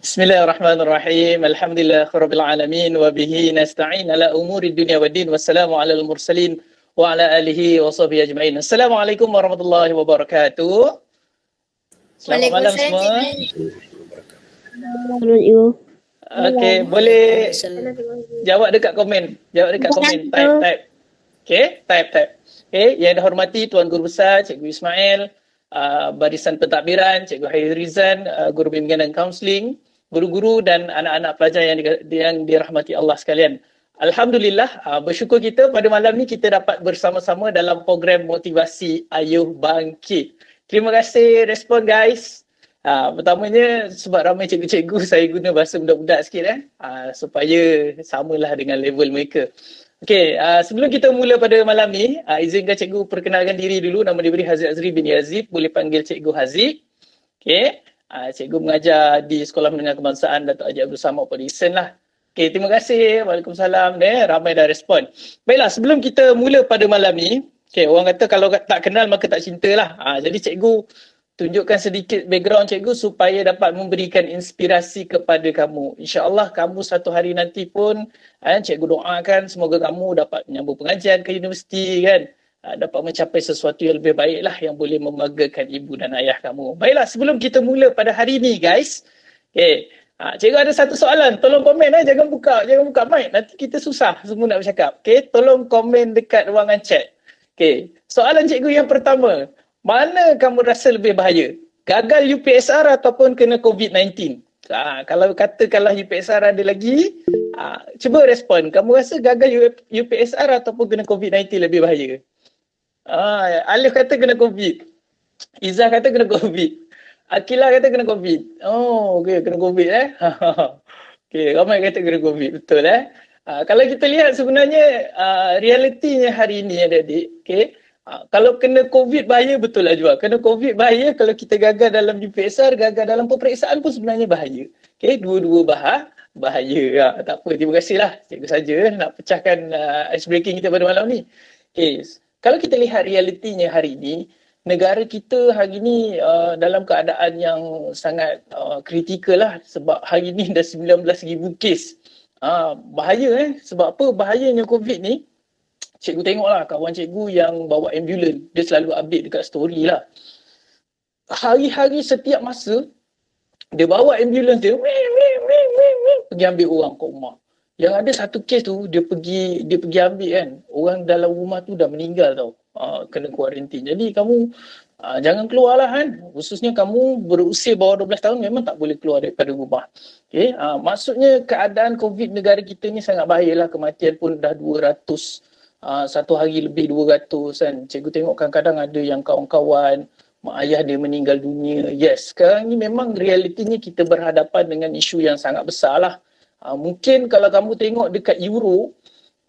Bismillahirrahmanirrahim. Alhamdulillahirabbil alamin wa bihi nasta'in ala umuri dunya waddin. Wassalamu alal mursalin wa ala alihi wa sahbihi ajmain. Assalamualaikum warahmatullahi wabarakatuh. Selamat malam semua. Okey, boleh jawab dekat komen. Jawab dekat komen. Type. Okey, type. Okey, yang dihormati Tuan Guru Besar Cikgu Ismail, barisan pentadbiran Cikgu Hairizan, guru bimbingan dan kaunseling, guru-guru dan anak-anak pelajar yang dirahmati Allah sekalian. Alhamdulillah, bersyukur kita pada malam ni kita dapat bersama-sama dalam program motivasi Ayuh Bangkit. Terima kasih respon guys. Pertamanya sebab ramai cikgu-cikgu saya guna bahasa budak-budak sikit supaya samalah dengan level mereka. Okey, sebelum kita mula pada malam ni, izinkan cikgu perkenalkan diri dulu. Nama dia Haziq Azri bin Yazid, boleh panggil Cikgu Haziq. Okey, cikgu mengajar di Sekolah Menengah Kebangsaan Datuk Haji Abdul Samad Padisan lah. Okey, terima kasih. Waalaikumsalam. Ramai dah respon. Baiklah, sebelum kita mula pada malam ni, okey, orang kata kalau tak kenal maka tak cinta lah. Jadi cikgu tunjukkan sedikit background cikgu supaya dapat memberikan inspirasi kepada kamu. InsyaAllah kamu satu hari nanti pun cikgu doakan semoga kamu dapat menyambung pengajian ke universiti kan. Dapat mencapai sesuatu yang lebih baik lah yang boleh membanggakan ibu dan ayah kamu. Baiklah, sebelum kita mula pada hari ni guys. Okay. Cikgu ada satu soalan. Tolong komen jangan buka mic. Nanti kita susah semua nak bercakap. Okay. Tolong komen dekat ruangan chat. Okay. Soalan cikgu yang pertama. Mana kamu rasa lebih bahaya? Gagal UPSR ataupun kena COVID-19? Kalau katakanlah UPSR ada lagi, cuba respon. Kamu rasa gagal UPSR ataupun kena COVID-19 lebih bahaya? Alif kata kena COVID. Izzah kata kena COVID. Akilah kata kena COVID. Oh, okey, kena COVID Okey, ramai kata kena COVID. Betul Kalau kita lihat sebenarnya realitinya hari ini adik-adik, okey. Kalau kena COVID bahaya betul lah juga. Kena COVID bahaya kalau kita gagal dalam UPSR, gagal dalam peperiksaan pun sebenarnya bahaya. Okay, dua-dua bahaya. Tak apa, terima kasihlah. Cikgu saja nak pecahkan ice breaking kita pada malam ni. Okay, kalau kita lihat realitinya hari ini, negara kita hari ini dalam keadaan yang sangat kritikal lah. Sebab hari ini dah 19,000 kes. Bahaya Sebab apa bahayanya COVID ni? Cikgu tengoklah kawan cikgu yang bawa ambulans. Dia selalu update dekat story lah. Hari-hari setiap masa, dia bawa ambulans dia, pergi ambil orang kat rumah. Yang ada satu kes tu, dia pergi ambil kan. Orang dalam rumah tu dah meninggal tau. Kena kuarantin. Jadi kamu jangan keluar lah kan. Khususnya kamu berusia bawah 12 tahun memang tak boleh keluar daripada rumah. Okay? Maksudnya keadaan COVID negara kita ni sangat bahayalah. Kematian pun dah 200. Satu hari lebih 200 kan. Cikgu tengok kadang-kadang ada yang kawan-kawan mak ayah dia meninggal dunia. Yes, sekarang ni memang realitinya kita berhadapan dengan isu yang sangat besar lah. Mungkin kalau kamu tengok dekat Euro,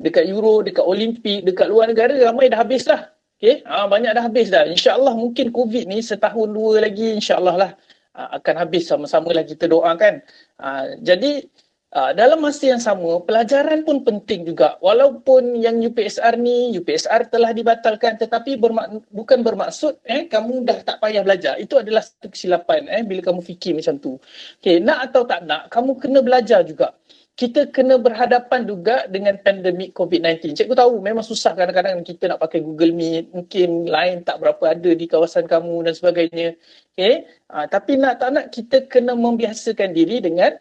dekat Olimpik, dekat luar negara ramai dah habis lah. Okay? Banyak dah habis dah. InsyaAllah mungkin COVID ni setahun dua lagi insyaAllah lah akan habis, sama-sama lah kita doakan. Jadi dalam masa yang sama, pelajaran pun penting juga. Walaupun yang UPSR telah dibatalkan, tetapi bukan bermaksud kamu dah tak payah belajar. Itu adalah satu kesilapan bila kamu fikir macam tu. Okay, nak atau tak nak, kamu kena belajar juga. Kita kena berhadapan juga dengan pandemik COVID-19. Cikgu tahu memang susah kadang-kadang kita nak pakai Google Meet, mungkin line tak berapa ada di kawasan kamu dan sebagainya. Okay? Tapi nak tak nak kita kena membiasakan diri dengan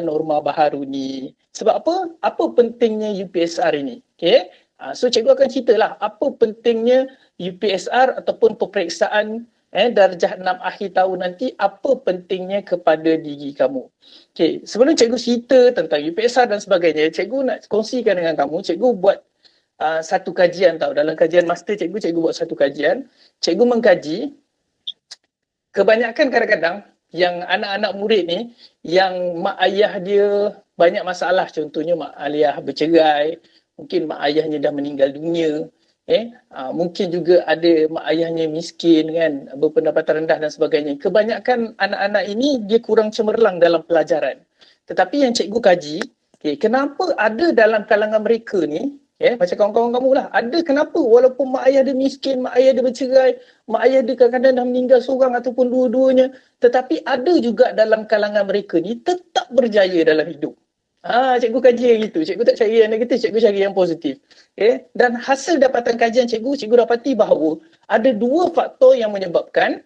norma baharu ni. Sebab apa? Apa pentingnya UPSR ini? Okay? So cikgu akan ceritalah apa pentingnya UPSR ataupun peperiksaan darjah 6 akhir tahun nanti, apa pentingnya kepada diri kamu. Okay. Sebelum cikgu cerita tentang UPSR dan sebagainya, cikgu nak kongsikan dengan kamu, cikgu buat satu kajian tau. Dalam kajian master cikgu buat satu kajian. Cikgu mengkaji, kebanyakan kadang-kadang yang anak-anak murid ni yang mak ayah dia banyak masalah, contohnya mak ayah bercerai, mungkin mak ayahnya dah meninggal dunia, mungkin juga ada mak ayahnya miskin kan, berpendapatan rendah dan sebagainya. Kebanyakan anak-anak ini dia kurang cemerlang dalam pelajaran. Tetapi yang cikgu kaji, kenapa ada dalam kalangan mereka ni Macam kawan-kawan kamu lah. Ada kenapa walaupun mak ayah dia miskin, mak ayah dia bercerai, mak ayah dia kadang-kadang dah meninggal seorang ataupun dua-duanya, tetapi ada juga dalam kalangan mereka ni tetap berjaya dalam hidup. Cikgu kaji yang itu. Cikgu tak cari yang negatif, cikgu cari yang positif. Dan hasil dapatan kajian cikgu dapati bahawa ada dua faktor yang menyebabkan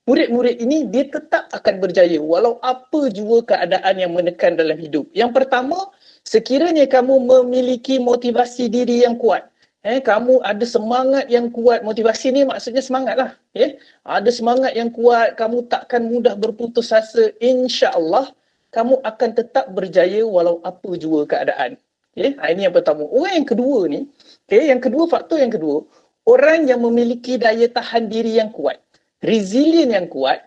murid-murid ini dia tetap akan berjaya walau apa jua keadaan yang menekan dalam hidup. Yang pertama, sekiranya kamu memiliki motivasi diri yang kuat, kamu ada semangat yang kuat. Motivasi ni maksudnya semangat lah. Ada semangat yang kuat, kamu takkan mudah berputus asa. InsyaAllah, kamu akan tetap berjaya walau apa jua keadaan. Ini yang pertama. Orang yang kedua ni, faktor yang kedua, orang yang memiliki daya tahan diri yang kuat, resilient yang kuat,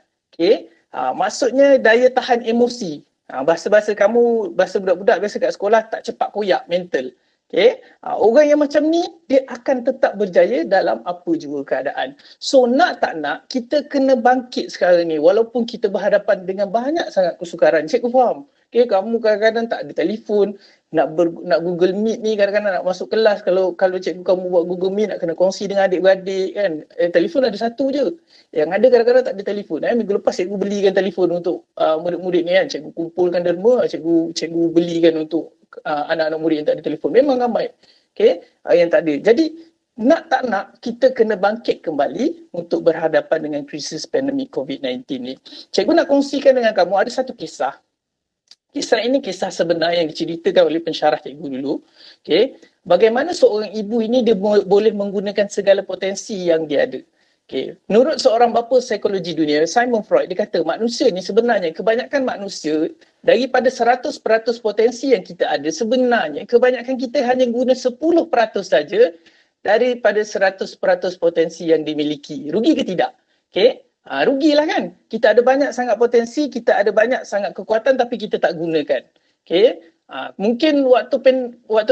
maksudnya daya tahan emosi. Bahasa-bahasa kamu, bahasa budak-budak biasa kat sekolah, tak cepat koyak mental. Orang yang macam ni, dia akan tetap berjaya dalam apa jua keadaan. So, nak tak nak, kita kena bangkit sekarang ni. Walaupun kita berhadapan dengan banyak sangat kesukaran. Cikgu faham. Kamu kadang-kadang tak ada telefon, nak Google Meet ni kadang-kadang nak masuk kelas. Kalau cikgu kamu buat Google Meet, nak kena kongsi dengan adik-beradik kan. Telefon ada satu je. Yang ada kadang-kadang tak ada telefon. Minggu lepas cikgu belikan telefon untuk murid-murid ni kan. Cikgu kumpulkan derma, cikgu belikan untuk anak-anak murid yang tak ada telefon. Memang ramai yang tak ada. Jadi nak tak nak, kita kena bangkit kembali untuk berhadapan dengan krisis pandemik COVID-19 ni. Cikgu nak kongsikan dengan kamu ada satu kisah. Kisah ini kisah sebenar yang diceritakan oleh pensyarah cikgu dulu. Bagaimana seorang ibu ini dia boleh menggunakan segala potensi yang dia ada. Menurut seorang bapa psikologi dunia, Simon Freud, dia kata manusia ni sebenarnya, kebanyakan manusia daripada 100% potensi yang kita ada, sebenarnya kebanyakan kita hanya guna 10% saja daripada 100% potensi yang dimiliki. Rugi ke tidak? Rugilah kan. Kita ada banyak sangat potensi, kita ada banyak sangat kekuatan tapi kita tak gunakan. Mungkin waktu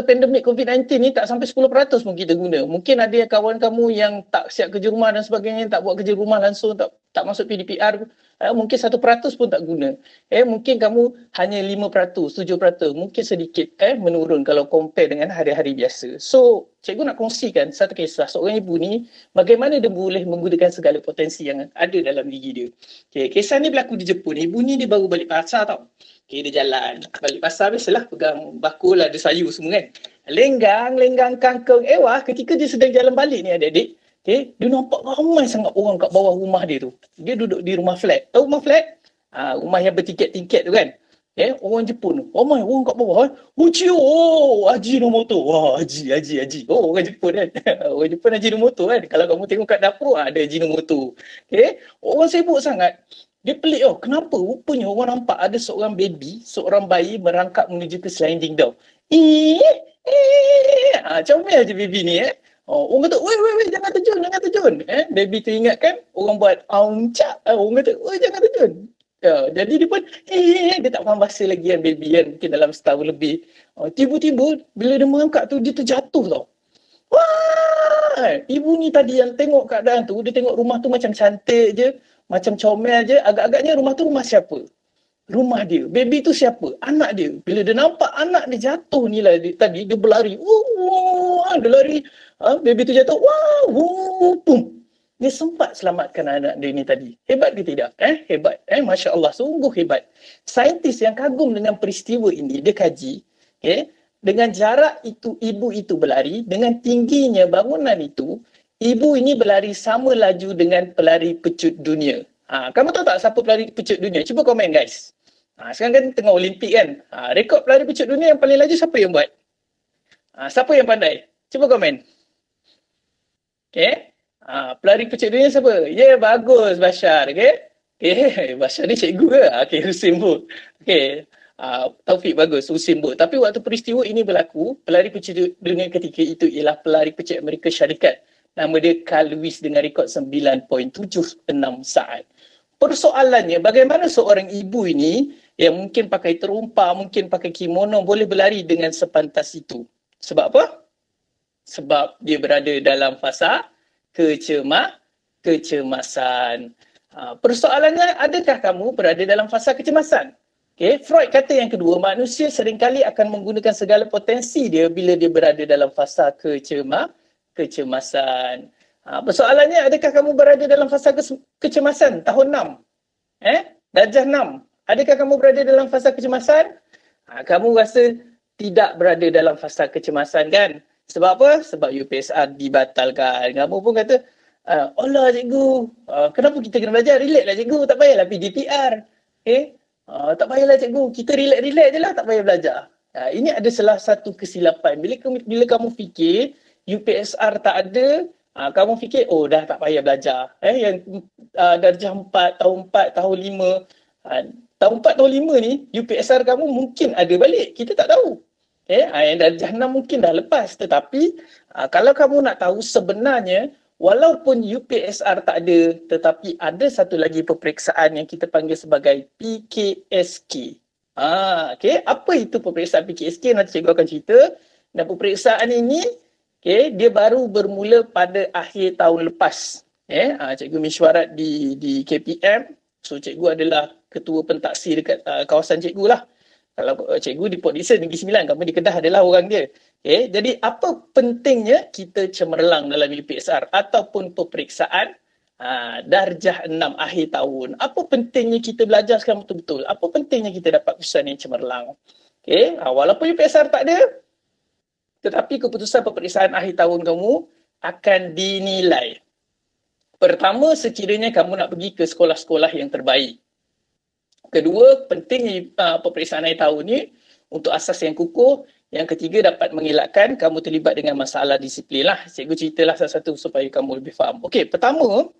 pandemik COVID-19 ni tak sampai 10% pun kita guna. Mungkin ada kawan kamu yang tak siap kerja rumah dan sebagainya, tak buat kerja rumah langsung, tak masuk PDPR, mungkin 1% pun tak guna. Mungkin kamu hanya 5%, 7%, mungkin sedikit menurun kalau compare dengan hari-hari biasa. So, cikgu nak kongsikan satu kisah seorang ibu ni, bagaimana dia boleh menggunakan segala potensi yang ada dalam diri dia. Kisah ni berlaku di Jepun. Ibu ni dia baru balik pasar tau. Dia jalan balik pasar, biasalah pegang bakul, ada sayur semua kan. Lenggang kangkung. Ketika dia sedang jalan balik ni adik-adik, dia nampak ramai sangat orang kat bawah rumah dia tu. Dia duduk di rumah flat. Tahu rumah flat? Rumah yang bertingkat-tingkat tu kan. Orang Jepun tu. Ramai orang kat bawah. Haji Nomoto. Wah, Haji. Orang Jepun kan. Orang Jepun Haji Nomoto kan. Kalau kamu tengok kat dapur, ada Haji Nomoto. Orang sibuk sangat. Dia pelik kenapa? Rupanya orang nampak ada seorang bayi merangkak menuju ke sliding door. Comel je baby ni orang kata, weh, jangan terjun. Baby tu ingatkan, orang buat auncak. Orang kata, jangan terjun. Jadi dia pun, dia tak faham bahasa lagi kan baby kan, mungkin dalam setahun lebih. Tiba-tiba, bila dia merangkak tu, dia terjatuh tau. Wah! Ibu ni tadi yang tengok keadaan tu, dia tengok rumah tu macam cantik je, macam comel je, agak-agaknya rumah tu rumah siapa? Rumah dia. Baby tu siapa? Anak dia. Bila dia nampak anak dia jatuh ni lah tadi, dia berlari. Dia lari. Baby tu jatuh. Pum. Dia sempat selamatkan anak dia ni tadi. Hebat ke tidak? Hebat. Masya Allah, sungguh hebat. Saintis yang kagum dengan peristiwa ini, dia kaji, dengan jarak itu, ibu itu berlari, dengan tingginya bangunan itu, ibu ini berlari sama laju dengan pelari pecut dunia. Kamu tahu tak siapa pelari pecut dunia? Cuba komen guys. Sekarang kan tengah Olimpik kan. Rekod pelari pecut dunia yang paling laju siapa yang buat? Siapa yang pandai? Cuba komen. Pelari pecut dunia siapa? Bagus Bashar. Bashar ni cikgu ke? Usain Bolt. Taufik bagus, Usain Bolt. Tapi waktu peristiwa ini berlaku, pelari pecut dunia ketika itu ialah pelari pecut Amerika Syarikat. Nama dia Carl Lewis dengan rekod 9.76 saat. Persoalannya, bagaimana seorang ibu ini yang mungkin pakai terumpa, mungkin pakai kimono, boleh berlari dengan sepantas itu? Sebab apa? Sebab dia berada dalam fasa kecemasan. Persoalannya, adakah kamu berada dalam fasa kecemasan? Freud kata yang kedua, manusia seringkali akan menggunakan segala potensi dia bila dia berada dalam fasa kecemasan. Persoalannya, adakah kamu berada dalam fasa kecemasan tahun 6? Darjah 6. Adakah kamu berada dalam fasa kecemasan? Kamu rasa tidak berada dalam fasa kecemasan kan? Sebab apa? Sebab UPSR dibatalkan. Kamu pun kata, Allah cikgu, kenapa kita kena belajar? Relax lah cikgu, tak payahlah PDPR. Tak payahlah cikgu, kita relax-relax je lah, tak payah belajar. Ini ada salah satu kesilapan. Bila kamu fikir UPSR tak ada, kamu fikir, oh dah tak payah belajar. Yang darjah 4, tahun 4, tahun 5. Tahun 4, tahun 5 ni, UPSR kamu mungkin ada balik. Kita tak tahu. Yang darjah 6 mungkin dah lepas. Tetapi, kalau kamu nak tahu sebenarnya, walaupun UPSR tak ada, tetapi ada satu lagi peperiksaan yang kita panggil sebagai PKSK. Apa itu peperiksaan PKSK? Nanti cikgu akan cerita. Dan peperiksaan ini, dia baru bermula pada akhir tahun lepas. Cikgu mesyuarat di KPM. So, cikgu adalah ketua pentaksir dekat kawasan cikgu lah. Kalau cikgu di Port Dickson Negeri Sembilan, kamu di Kedah adalah orang dia. Jadi apa pentingnya kita cemerlang dalam UPSR ataupun peperiksaan darjah 6 akhir tahun? Apa pentingnya kita belajar sekarang betul-betul? Apa pentingnya kita dapat keputusan yang cemerlang? Walaupun UPSR tak ada, tetapi keputusan peperiksaan akhir tahun kamu akan dinilai. Pertama, sekiranya kamu nak pergi ke sekolah-sekolah yang terbaik. Kedua, pentingnya peperiksaan akhir tahun ni untuk asas yang kukuh. Yang ketiga, dapat mengelakkan kamu terlibat dengan masalah disiplin lah. Cikgu ceritalah satu-satu supaya kamu lebih faham. Pertama,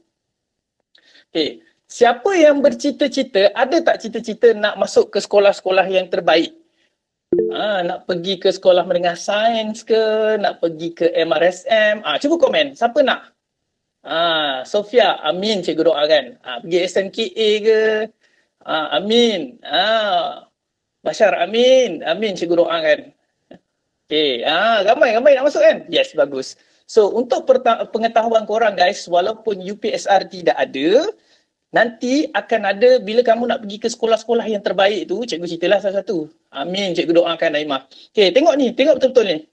siapa yang bercita-cita, ada tak cita-cita nak masuk ke sekolah-sekolah yang terbaik? Nak pergi ke sekolah menengah sains ke, nak pergi ke MRSM? Cuba komen, siapa nak? Sofia, amin cikgu doakan. Pergi SMKA ke? Amin. Bashar, amin. Amin cikgu doakan. Ramai nak masuk kan? Yes, bagus. So, untuk pengetahuan korang guys, walaupun UPSR tidak ada, nanti akan ada bila kamu nak pergi ke sekolah-sekolah yang terbaik tu, cikgu ceritalah satu-satu. Amin, cikgu doakan Naimah. Tengok ni, tengok betul-betul ni.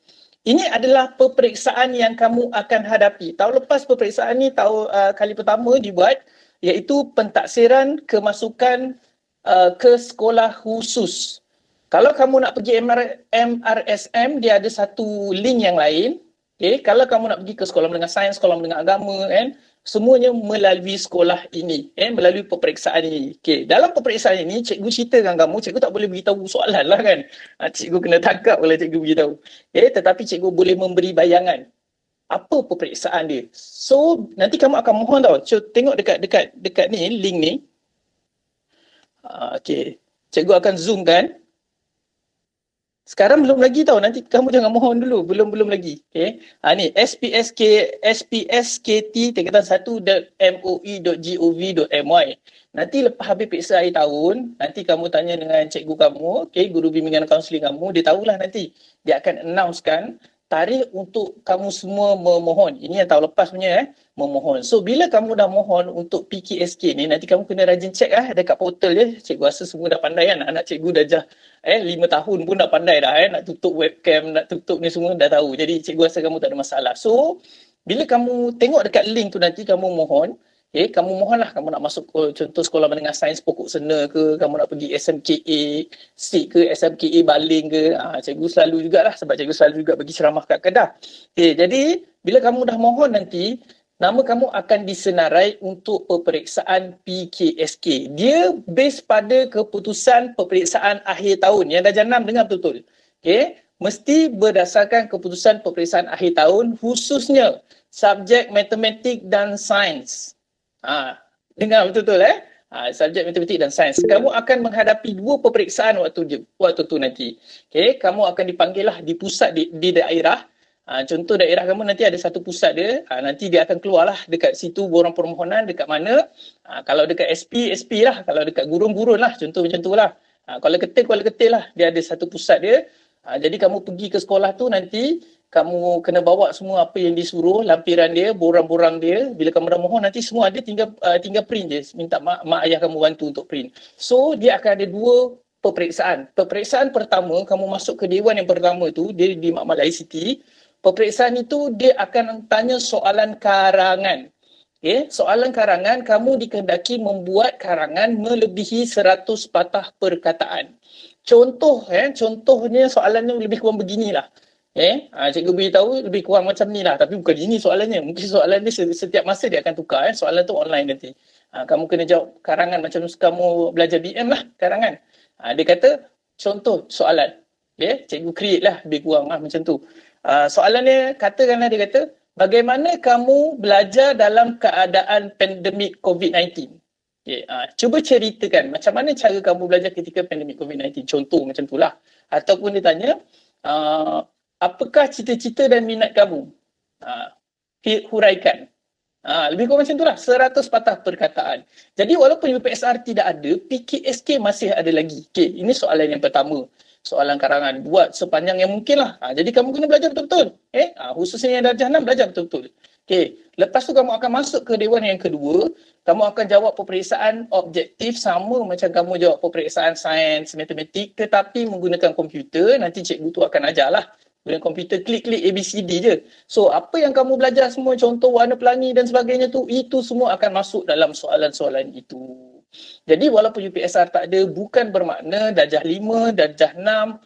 Ini adalah peperiksaan yang kamu akan hadapi. Tahun lepas peperiksaan ni kali pertama dibuat, iaitu pentaksiran kemasukan ke sekolah khusus. Kalau kamu nak pergi MRSM, dia ada satu link yang lain. Kalau kamu nak pergi ke sekolah menengah sains, sekolah menengah agama, semuanya melalui sekolah ini, melalui peperiksaan ini. Dalam peperiksaan ini, cikgu ceritakan kamu, cikgu tak boleh beritahu soalan lah kan. Cikgu kena tangkap kalau cikgu beritahu. Tetapi cikgu boleh memberi bayangan. Apa peperiksaan dia? So, nanti kamu akan mohon tau. Tengok dekat ni, link ni. Cikgu akan zoom kan. Sekarang belum lagi tau. Nanti kamu jangan mohon dulu. Belum lagi. Ni spsk1.moi.gov.my. Nanti lepas habis periksa akhir tahun, nanti kamu tanya dengan cikgu kamu, guru bimbingan kaunseling kamu, dia tahulah nanti. Dia akan announcekan tarikh untuk kamu semua memohon. Ini yang tahun lepas punya memohon. So bila kamu dah mohon untuk PKSK ni, nanti kamu kena rajin check dekat portal dia. Cikgu rasa semua dah pandai kan. Anak cikgu dah 5 tahun pun dah pandai dah nak tutup webcam, nak tutup ni semua dah tahu. Jadi cikgu rasa kamu tak ada masalah. So bila kamu tengok dekat link tu nanti kamu mohon, kamu mohonlah kamu nak masuk contoh sekolah menengah sains pokok sena ke, kamu nak pergi SMKA SIK ke, SMKA Baling ke. Cikgu selalu jugalah sebab cikgu selalu juga bagi ceramah kat Kedah. Jadi bila kamu dah mohon nanti, nama kamu akan disenarai untuk peperiksaan PKSK. Dia base pada keputusan peperiksaan akhir tahun. Yang darjah 6 dengar betul-betul. Mesti berdasarkan keputusan peperiksaan akhir tahun, khususnya subjek matematik dan sains. Dengar betul-betul subjek matematik dan sains. Kamu akan menghadapi 2 peperiksaan waktu tu nanti. Kamu akan dipanggil lah di pusat di daerah. Contoh daerah kamu nanti ada satu pusat dia. Nanti dia akan keluar lah dekat situ borang permohonan dekat mana. Kalau dekat SP lah. Kalau dekat gurun-gurun lah. Contoh macam tu lah. Kalau ketil lah. Dia ada satu pusat dia. Jadi kamu pergi ke sekolah tu nanti, kamu kena bawa semua apa yang disuruh, lampiran dia, borang-borang dia. Bila kamu dah mohon nanti semua ada, tinggal print je. Minta mak ayah kamu bantu untuk print. So dia akan ada 2 peperiksaan. Peperiksaan pertama, kamu masuk ke dewan yang pertama tu, dia di Makmal ICT. Peperiksaan itu dia akan tanya soalan karangan. Okay? Soalan karangan, kamu dikehendaki membuat karangan melebihi 100 patah perkataan. Contohnya soalannya lebih kurang beginilah. Cikgu beritahu lebih kurang macam ni lah. Tapi bukan ini soalannya. Mungkin soalan dia setiap masa dia akan tukar. Soalan tu online nanti. Kamu kena jawab karangan macam kamu belajar BM lah, karangan. Dia kata, contoh soalan. Cikgu create lah lebih kurang lah macam tu. Soalannya, katakanlah dia kata, bagaimana kamu belajar dalam keadaan pandemik COVID-19? Cuba ceritakan macam mana cara kamu belajar ketika pandemik COVID-19. Contoh macam itulah. Ataupun dia tanya, apakah cita-cita dan minat kamu? Huraikan. Lebih kurang macam itulah, 100 patah perkataan. Jadi walaupun UPSR tidak ada, PKSK masih ada lagi. Okay, ini soalan yang pertama. Soalan karangan, buat sepanjang yang mungkin lah. Jadi kamu kena belajar betul-betul. Khususnya yang darjah 6, belajar betul-betul. Okay, lepas tu kamu akan masuk ke dewan yang kedua. Kamu akan jawab peperiksaan objektif sama macam kamu jawab peperiksaan sains, matematik, tetapi menggunakan komputer. Nanti cikgu tu akan ajarlah. Guna komputer, klik-klik ABCD je. So, apa yang kamu belajar semua, contoh warna pelangi dan sebagainya tu, itu semua akan masuk dalam soalan-soalan itu. Jadi, walaupun UPSR tak ada, bukan bermakna darjah 5, darjah 6,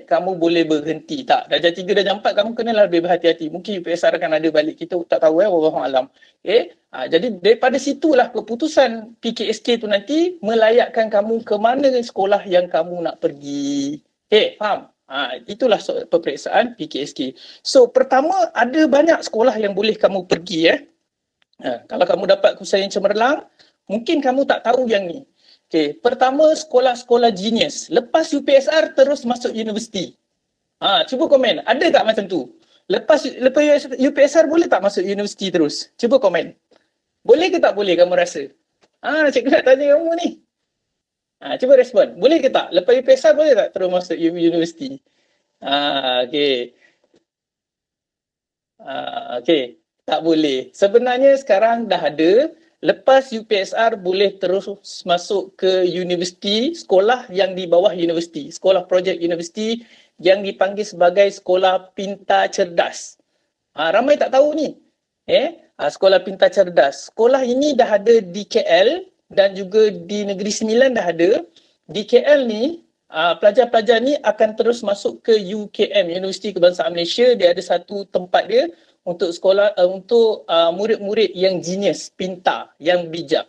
kamu boleh berhenti. Tak, darjah 3, darjah 4, kamu kenalah lebih berhati-hati. Mungkin UPSR akan ada balik. Kita tak tahu, wallahualam. Jadi, daripada situlah keputusan PKSK tu nanti melayakkan kamu ke mana sekolah yang kamu nak pergi. Faham? Itulah peperiksaan PKSK. So, pertama ada banyak sekolah yang boleh kamu pergi. Kalau kamu dapat keputusan yang cemerlang, mungkin kamu tak tahu yang ni. Okay. Pertama, sekolah-sekolah genius. Lepas UPSR, terus masuk universiti. Cuba komen, ada tak macam tu? Lepas UPSR, boleh tak masuk universiti terus? Cuba komen. Boleh ke tak boleh kamu rasa? Cikgu nak tanya kamu ni. Cuba respon. Boleh ke tak? Lepas UPSR boleh tak terus masuk universiti? Okay. Okay. Tak boleh. Sebenarnya sekarang dah ada. Lepas UPSR boleh terus masuk ke universiti, sekolah yang di bawah universiti. Sekolah projek universiti yang dipanggil sebagai sekolah pintar cerdas. Ramai tak tahu ni. Sekolah pintar cerdas. Sekolah ini dah ada di KL. Dan juga di Negeri Sembilan dah ada. Di KL ni, pelajar-pelajar ni akan terus masuk ke UKM, Universiti Kebangsaan Malaysia. Dia ada satu tempat dia untuk sekolah, untuk murid-murid yang genius, pintar, yang bijak.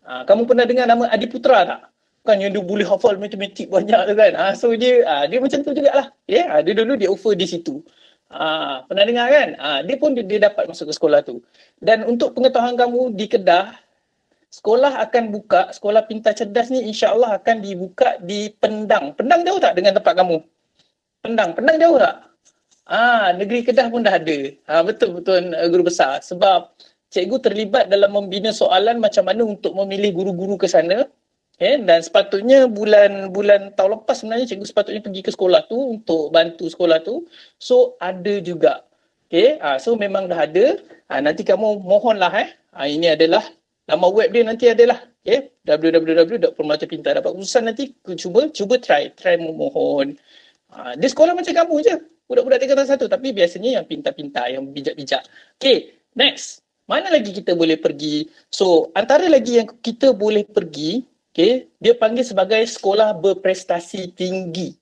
Kamu pernah dengar nama Adiputra tak? Kan yang dia boleh hafal matematik banyak tu kan. So dia macam tu jugalah. Dia dulu dia offer di situ. Pernah dengar kan? Dia pun dia dapat masuk ke sekolah tu. Dan untuk pengetahuan kamu, di Kedah, sekolah akan buka, sekolah pintar cerdas ni insya-Allah akan dibuka di Pendang. Pendang jauh tak dengan tempat kamu? Pendang jauh tak? Negeri Kedah pun dah ada. Betul-betul guru besar. Sebab cikgu terlibat dalam membina soalan macam mana untuk memilih guru-guru ke sana. Dan sepatutnya bulan tahun lepas sebenarnya cikgu sepatutnya pergi ke sekolah tu untuk bantu sekolah tu. So ada juga. So memang dah ada. Nanti kamu mohonlah ini adalah nama web dia nanti adalah www.permatapintar. Dapat keputusan nanti cuba try memohon. Dia sekolah macam kamu je. Budak-budak tingkatan 1 tapi biasanya yang pintar-pintar, yang bijak-bijak. Okay, next. Mana lagi kita boleh pergi? So, antara lagi yang kita boleh pergi, dia panggil sebagai sekolah berprestasi tinggi.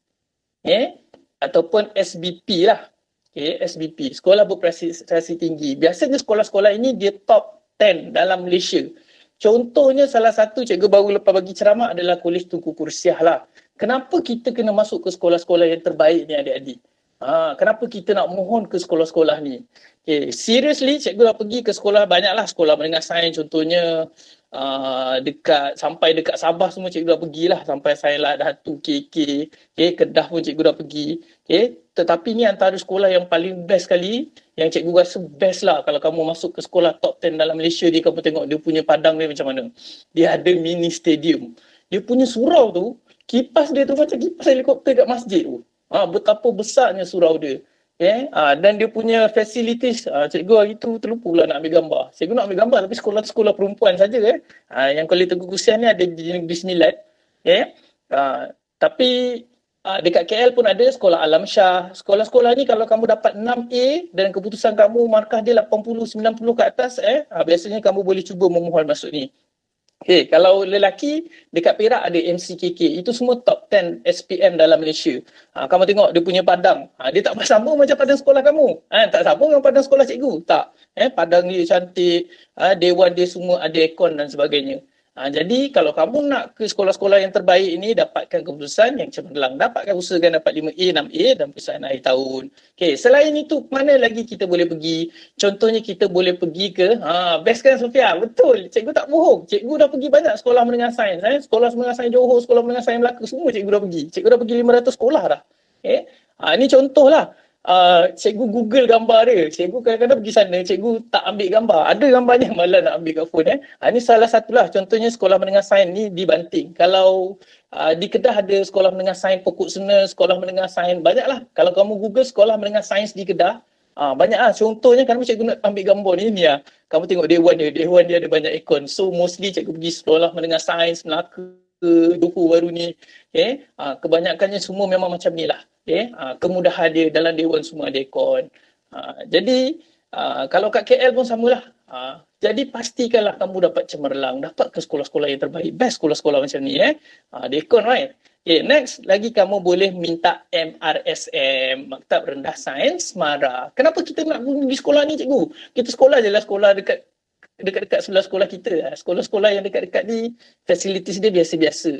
Ataupun SBP lah. SBP, sekolah berprestasi tinggi. Biasanya sekolah-sekolah ini dia top 10 dalam Malaysia. Contohnya salah satu cikgu baru lepas bagi ceramah adalah Kolej Tunku Kursiah lah. Kenapa kita kena masuk ke sekolah-sekolah yang terbaik ni adik-adik? Kenapa kita nak mohon ke sekolah-sekolah ni? Seriously, cikgu dah pergi ke sekolah, banyaklah sekolah menengah sains contohnya, sampai dekat Sabah semua cikgu dah pergilah, sampai Sailat, Datu, KK, Kedah pun cikgu dah pergi. Tetapi ni antara sekolah yang paling best sekali, yang cikgu rasa best lah kalau kamu masuk ke sekolah top 10 dalam Malaysia ni, kamu tengok dia punya padang dia macam mana. Dia ada mini stadium. Dia punya surau tu, kipas dia tu macam kipas helikopter kat masjid tu. Betapa besarnya surau dia. Dan dia punya facilities, cikgu hari tu terlupa pula nak ambil gambar. Cikgu nak ambil gambar tapi sekolah-sekolah perempuan saja. Yang Kolej Teguh Kursiah ni ada di Negeri Sembilan. Tapi dekat KL pun ada sekolah Alam Shah. Sekolah-sekolah ni kalau kamu dapat 6A dan keputusan kamu markah dia 80, 90 ke atas, biasanya kamu boleh cuba memohon masuk ni. Okay, kalau lelaki dekat Perak ada MCKK. Itu semua top 10 SPM dalam Malaysia. Kamu tengok dia punya padang. Dia tak sambung macam padang sekolah kamu. Tak sambung dengan padang sekolah cikgu. Tak. Padang dia cantik. Dewan dia semua ada aircon dan sebagainya. Jadi kalau kamu nak ke sekolah-sekolah yang terbaik ini, dapatkan keputusan yang cemerlang. Dapatkan usahakan dapat 5A, 6A dan perusahaan akhir tahun. Okay, selain itu, mana lagi kita boleh pergi? Contohnya kita boleh pergi ke, best kan Sofia? Betul, cikgu tak bohong. Cikgu dah pergi banyak sekolah menengah sains. Sekolah menengah sains Johor, sekolah menengah sains Melaka, semua cikgu dah pergi. Cikgu dah pergi 500 sekolah dah. Okay? Ini contohlah. Cikgu Google gambar dia. Cikgu kadang-kadang pergi sana, cikgu tak ambil gambar. Ada gambarnya malah nak ambil kat phone. Ini salah satulah. Contohnya sekolah menengah sains ni di Banting. Kalau di Kedah ada sekolah menengah sains Pokok Sena, sekolah menengah sains, banyaklah. Kalau kamu Google sekolah menengah sains di Kedah, banyaklah. Contohnya kan cikgu nak ambil gambar ni lah. Kamu tengok dewan dia ada banyak ikon. So mostly cikgu pergi sekolah menengah sains Melaka, Johor baru ni. Okay? Kebanyakannya semua memang macam ni lah. Okay? Kemudahan dia dalam dewan semua ada aircon. Jadi kalau kat KL pun samalah. Jadi pastikanlah kamu dapat cemerlang, dapat ke sekolah-sekolah yang terbaik. Best sekolah-sekolah macam ni. Ada aircon, right? Okay, next lagi kamu boleh minta MRSM, Maktab Rendah Sains Semara. Kenapa kita nak pergi sekolah ni cikgu? Kita sekolah je lah sekolah dekat sebelah sekolah kita. Sekolah-sekolah yang dekat-dekat ni facilities dia biasa-biasa.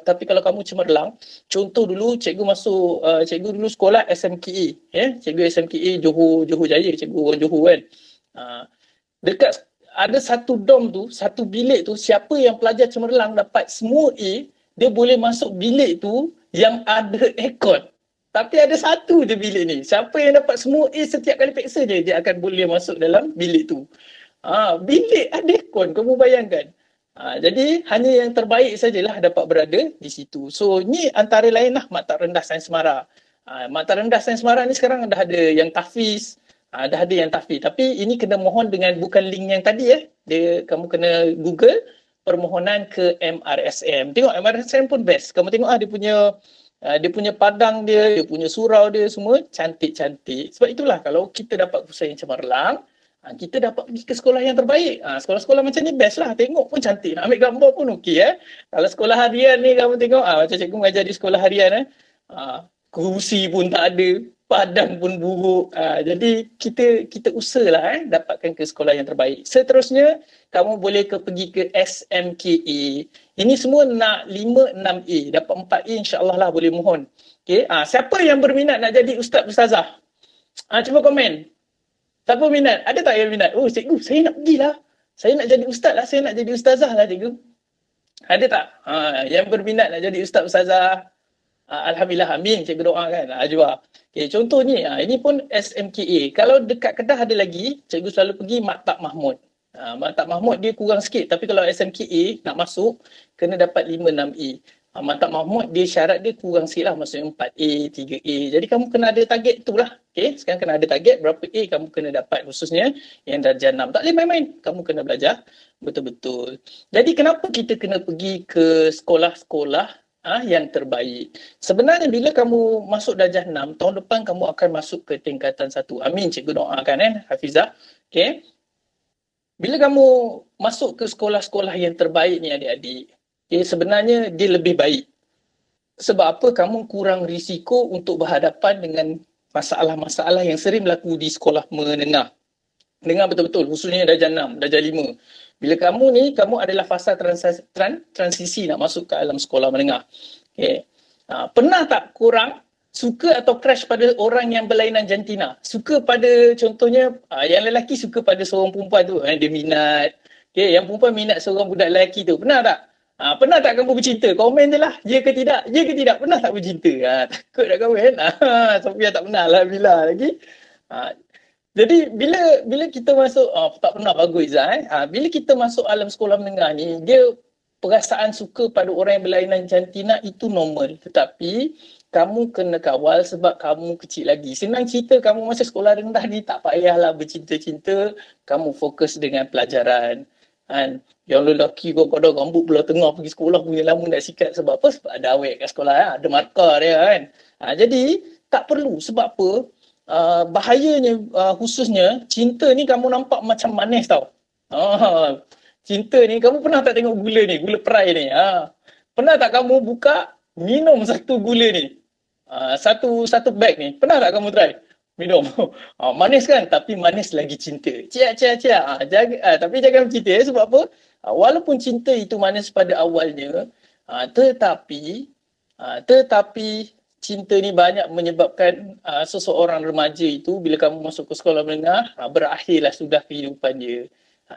Tapi kalau kamu cemerlang, contoh dulu cikgu masuk, cikgu dulu sekolah SMKA. Cikgu SMKA Johor Jaya, cikgu orang Johor kan. Dekat ada satu dom tu, satu bilik tu, siapa yang pelajar cemerlang dapat semua A, dia boleh masuk bilik tu yang ada aircon. Tapi ada satu je bilik ni. Siapa yang dapat semua A setiap kali periksa je, dia akan boleh masuk dalam bilik tu. Bilik ada aircon, kamu bayangkan. Jadi hanya yang terbaik sajalah dapat berada di situ. So ni antara lain lah Maktab Rendah Sains Semara. Maktab Rendah Sains Semara ni sekarang dah ada yang tahfiz, dah ada yang tahfiz. Tapi ini kena mohon dengan bukan link yang tadi kamu kena Google permohonan ke MRSM. Tengok MRSM pun best. Kamu tengok dia punya padang dia punya surau dia semua cantik-cantik. Sebab itulah kalau kita dapat usaha yang cemerlang, kita dapat pergi ke sekolah yang terbaik. Sekolah-sekolah macam ni best lah. Tengok pun cantik. Nak ambil gambar pun okey. Kalau sekolah harian ni kamu tengok, macam cikgu mengajar di sekolah harian. Kerusi pun tak ada. Padang pun buruk. Jadi kita usahalah dapatkan ke sekolah yang terbaik. Seterusnya, kamu boleh pergi ke SMKA. Ini semua nak 5, 6A. Dapat 4A insyaAllah lah boleh mohon. Okay? Siapa yang berminat nak jadi ustaz-ustazah? Cuba komen. Siapa minat? Ada tak yang minat? Oh cikgu, saya nak pergilah. Saya nak jadi ustaz lah. Saya nak jadi ustazah lah cikgu. Ada tak? Yang berminat nak jadi ustaz-ustazah? Alhamdulillah, amin. Cikgu doakan. Jua. Okay, contoh ni, ini pun SMKA. Kalau dekat Kedah ada lagi, cikgu selalu pergi Maktab Mahmud. Maktab Mahmud dia kurang sikit. Tapi kalau SMKA nak masuk, kena dapat 5, 6A. Maktab Mahmud dia syarat dia kurang sikit lah. Maksudnya 4A, 3A. Jadi kamu kena ada target tu lah. Okay? Sekarang kena ada target berapa A kamu kena dapat. Khususnya yang darjah 6. Tak boleh main-main. Kamu kena belajar betul-betul. Jadi kenapa kita kena pergi ke sekolah-sekolah yang terbaik? Sebenarnya bila kamu masuk darjah 6, tahun depan kamu akan masuk ke tingkatan 1. Amin, cikgu doakan Hafizah. Okay? Bila kamu masuk ke sekolah-sekolah yang terbaik ni adik-adik, sebenarnya dia lebih baik. Sebab apa? Kamu kurang risiko untuk berhadapan dengan masalah-masalah yang sering berlaku di sekolah menengah. Dengar betul-betul, khususnya darjah 6, darjah 5. Bila kamu adalah fasa transisi nak masuk ke alam sekolah menengah. Okay. Pernah tak korang suka atau crush pada orang yang berlainan jantina? Suka pada, contohnya, yang lelaki suka pada seorang perempuan tu, dia minat. Okay. Yang perempuan minat seorang budak lelaki tu. Pernah tak? Pernah tak kamu bercinta? Komen je lah. Ya ke tidak? Ya ke tidak? Pernah tak bercinta? Takut nak kahwin? Sofia tak pernah lah. Bila lagi? Jadi bila kita masuk, tak pernah bagus Izzah. Bila kita masuk alam sekolah menengah ni, dia perasaan suka pada orang yang berlainan jantina itu normal. Tetapi kamu kena kawal sebab kamu kecil lagi. Senang cerita kamu masa sekolah rendah ni tak payahlah bercinta-cinta. Kamu fokus dengan pelajaran. Yang lelaki kadang-kadang rambut belah tengah pergi sekolah punya lama nak sikat. Sebab apa? Sebab ada awet kat sekolah, ada markah dia kan. Jadi tak perlu. Sebab apa? Bahayanya khususnya cinta ni kamu nampak macam manis tau. Cinta ni kamu pernah tak tengok gula ni, gula perai ni? Pernah tak kamu buka minum satu gula ni? Satu bag ni. Pernah tak kamu try? Minum. Manis kan? Tapi manis lagi cinta. Cia. Tapi jangan cinta sebab apa? Walaupun cinta itu manis pada awalnya, tetapi cinta ni banyak menyebabkan seseorang remaja itu bila kamu masuk ke sekolah menengah, berakhirlah sudah kehidupan dia.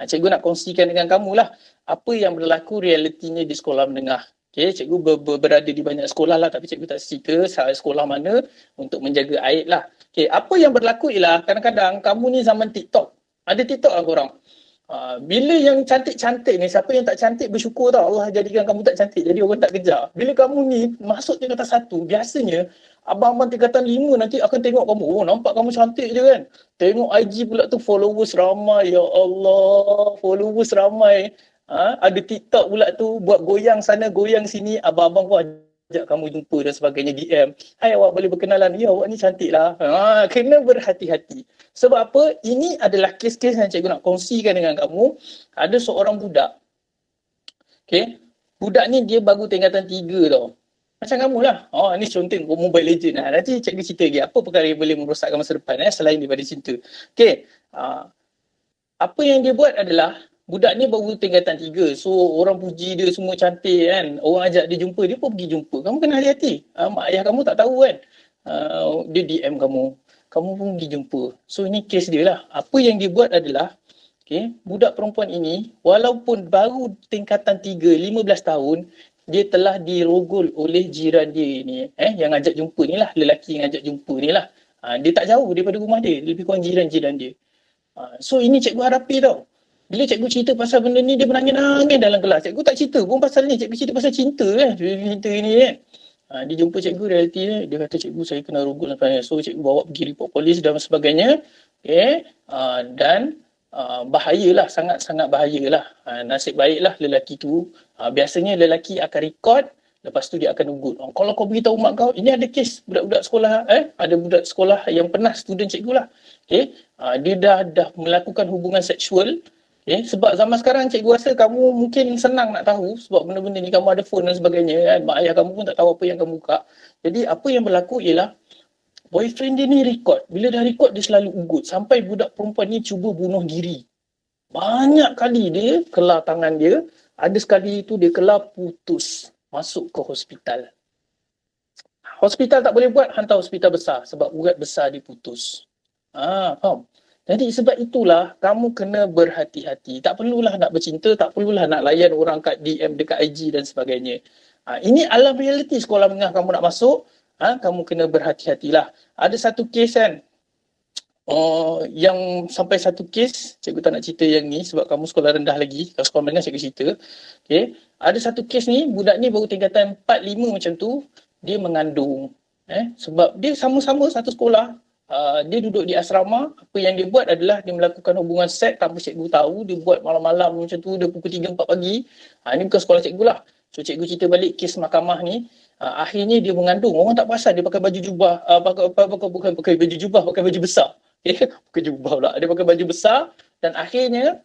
Cikgu nak kongsikan dengan kamu lah apa yang berlaku realitinya di sekolah menengah. Okay, cikgu berada di banyak sekolah lah, tapi cikgu tak cerita sekolah mana untuk menjaga aib lah. Okay, apa yang berlaku ialah kadang-kadang kamu ni zaman TikTok. Ada TikTok lah korang. Bila yang cantik-cantik ni, siapa yang tak cantik bersyukur tau Allah jadikan kamu tak cantik, jadi orang tak kejar. Bila kamu ni masuk tingkatan 1, biasanya abang-abang tingkatan 5 nanti akan tengok kamu, oh nampak kamu cantik je kan. Tengok IG pula tu followers ramai, ya Allah, followers ramai. Ada TikTok pula tu buat goyang sana goyang sini, abang-abang pun ajak kamu jumpa dan sebagainya, DM. Hai, awak boleh berkenalan? Ya, awak ni cantik lah. Kena berhati-hati. Sebab apa? Ini adalah kes-kes yang cikgu nak kongsikan dengan kamu. Ada seorang budak. Okay. Budak ni dia baru tingkatan 3 tau. Macam kamu lah. Ni contoh Mobile Legend. Nanti cikgu cerita lagi apa perkara yang boleh merosakkan masa depan selain daripada cinta. Okay. Apa yang dia buat adalah budak ni baru tingkatan 3. So orang puji dia semua cantik kan. Orang ajak dia jumpa, dia pun pergi jumpa. Kamu kena hati-hati. Mak ayah kamu tak tahu kan. Dia DM kamu. Kamu pun pergi jumpa. So ini kes dia lah. Apa yang dia buat adalah, budak perempuan ini walaupun baru tingkatan 3, 15 tahun, dia telah dirogol oleh jiran dia ni. Yang ajak jumpa ni lah. Lelaki yang ajak jumpa ni lah. Dia tak jauh daripada rumah dia. Lebih kurang jiran-jiran dia. So ini cikgu hadapi tau. Bila cikgu cerita pasal benda ni, dia menangis-nangis dalam kelas. Cikgu tak cerita pun pasal ni. Cikgu cerita pasal cinta kan. Cinta ni kan. Dia jumpa cikgu, realiti dia. Dia kata, cikgu saya kena rogol dan sebagainya. So cikgu bawa pergi report polis dan sebagainya. Dan bahayalah. Sangat-sangat bahayalah. Nasib baiklah lelaki tu. Biasanya lelaki akan rekod. Lepas tu dia akan ugut. Kalau kau beritahu mak kau, ini ada kes budak-budak sekolah. Ada budak sekolah yang pernah student cikgu lah. Dia dah melakukan hubungan seksual. Sebab zaman sekarang cikgu rasa kamu mungkin senang nak tahu sebab benda-benda ni kamu ada phone dan sebagainya kan. Mak ayah kamu pun tak tahu apa yang kamu buka. Jadi apa yang berlaku ialah boyfriend dia ni record. Bila dah record dia selalu ugut sampai budak perempuan ni cuba bunuh diri. Banyak kali dia kelar tangan dia. Ada sekali itu dia kelar putus. Masuk ke hospital. Hospital tak boleh buat, hantar hospital besar sebab urat besar dia putus. Faham? Jadi sebab itulah kamu kena berhati-hati. Tak perlulah nak bercinta, tak perlulah nak layan orang kat DM, dekat IG dan sebagainya. Ini alam realiti sekolah menengah kamu nak masuk, kamu kena berhati-hatilah. Ada satu kes kan, yang sampai satu kes, cikgu tak nak cerita yang ni sebab kamu sekolah rendah lagi. Kalau sekolah menengah cikgu cerita. Okay. Ada satu kes ni, budak ni baru tingkatan 4, 5 macam tu, dia mengandung. Sebab dia sama-sama satu sekolah. Dia duduk di asrama. Apa yang dia buat adalah dia melakukan hubungan seks tanpa cikgu tahu. Dia buat malam-malam macam tu, dia pukul 3, 4 pagi. Ini bukan sekolah cikgu lah. So cikgu cerita balik kes mahkamah ni. Akhirnya dia mengandung. Orang tak perasan dia pakai baju jubah. Bukan pakai baju jubah, pakai baju besar. Pakai jubah pula. Dia pakai baju besar. Dan akhirnya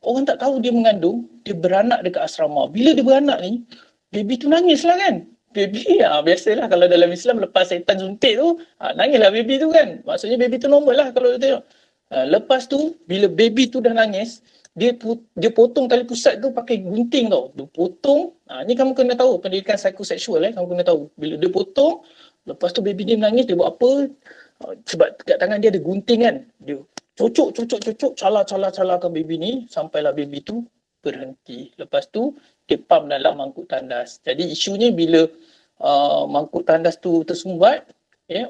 orang tak tahu dia mengandung. Dia beranak dekat asrama. Bila dia beranak ni, baby tu nangis lah kan. Baby, biasalah kalau dalam Islam lepas syaitan suntik tu, nangislah baby tu kan. Maksudnya baby tu normal lah kalau dia tengok. Lepas tu, bila baby tu dah nangis, dia potong tali pusat tu pakai gunting tau. Dia potong, ni kamu kena tahu pendidikan psikoseksual kamu kena tahu. Bila dia potong, lepas tu baby dia menangis, dia buat apa? Sebab dekat tangan dia ada gunting kan. Dia cocok, cala-calakan baby ni, sampailah baby tu berhenti. Lepas tu, dia pump dalam mangkuk tandas. Jadi isunya bila mangkuk tandas tu tersumbat,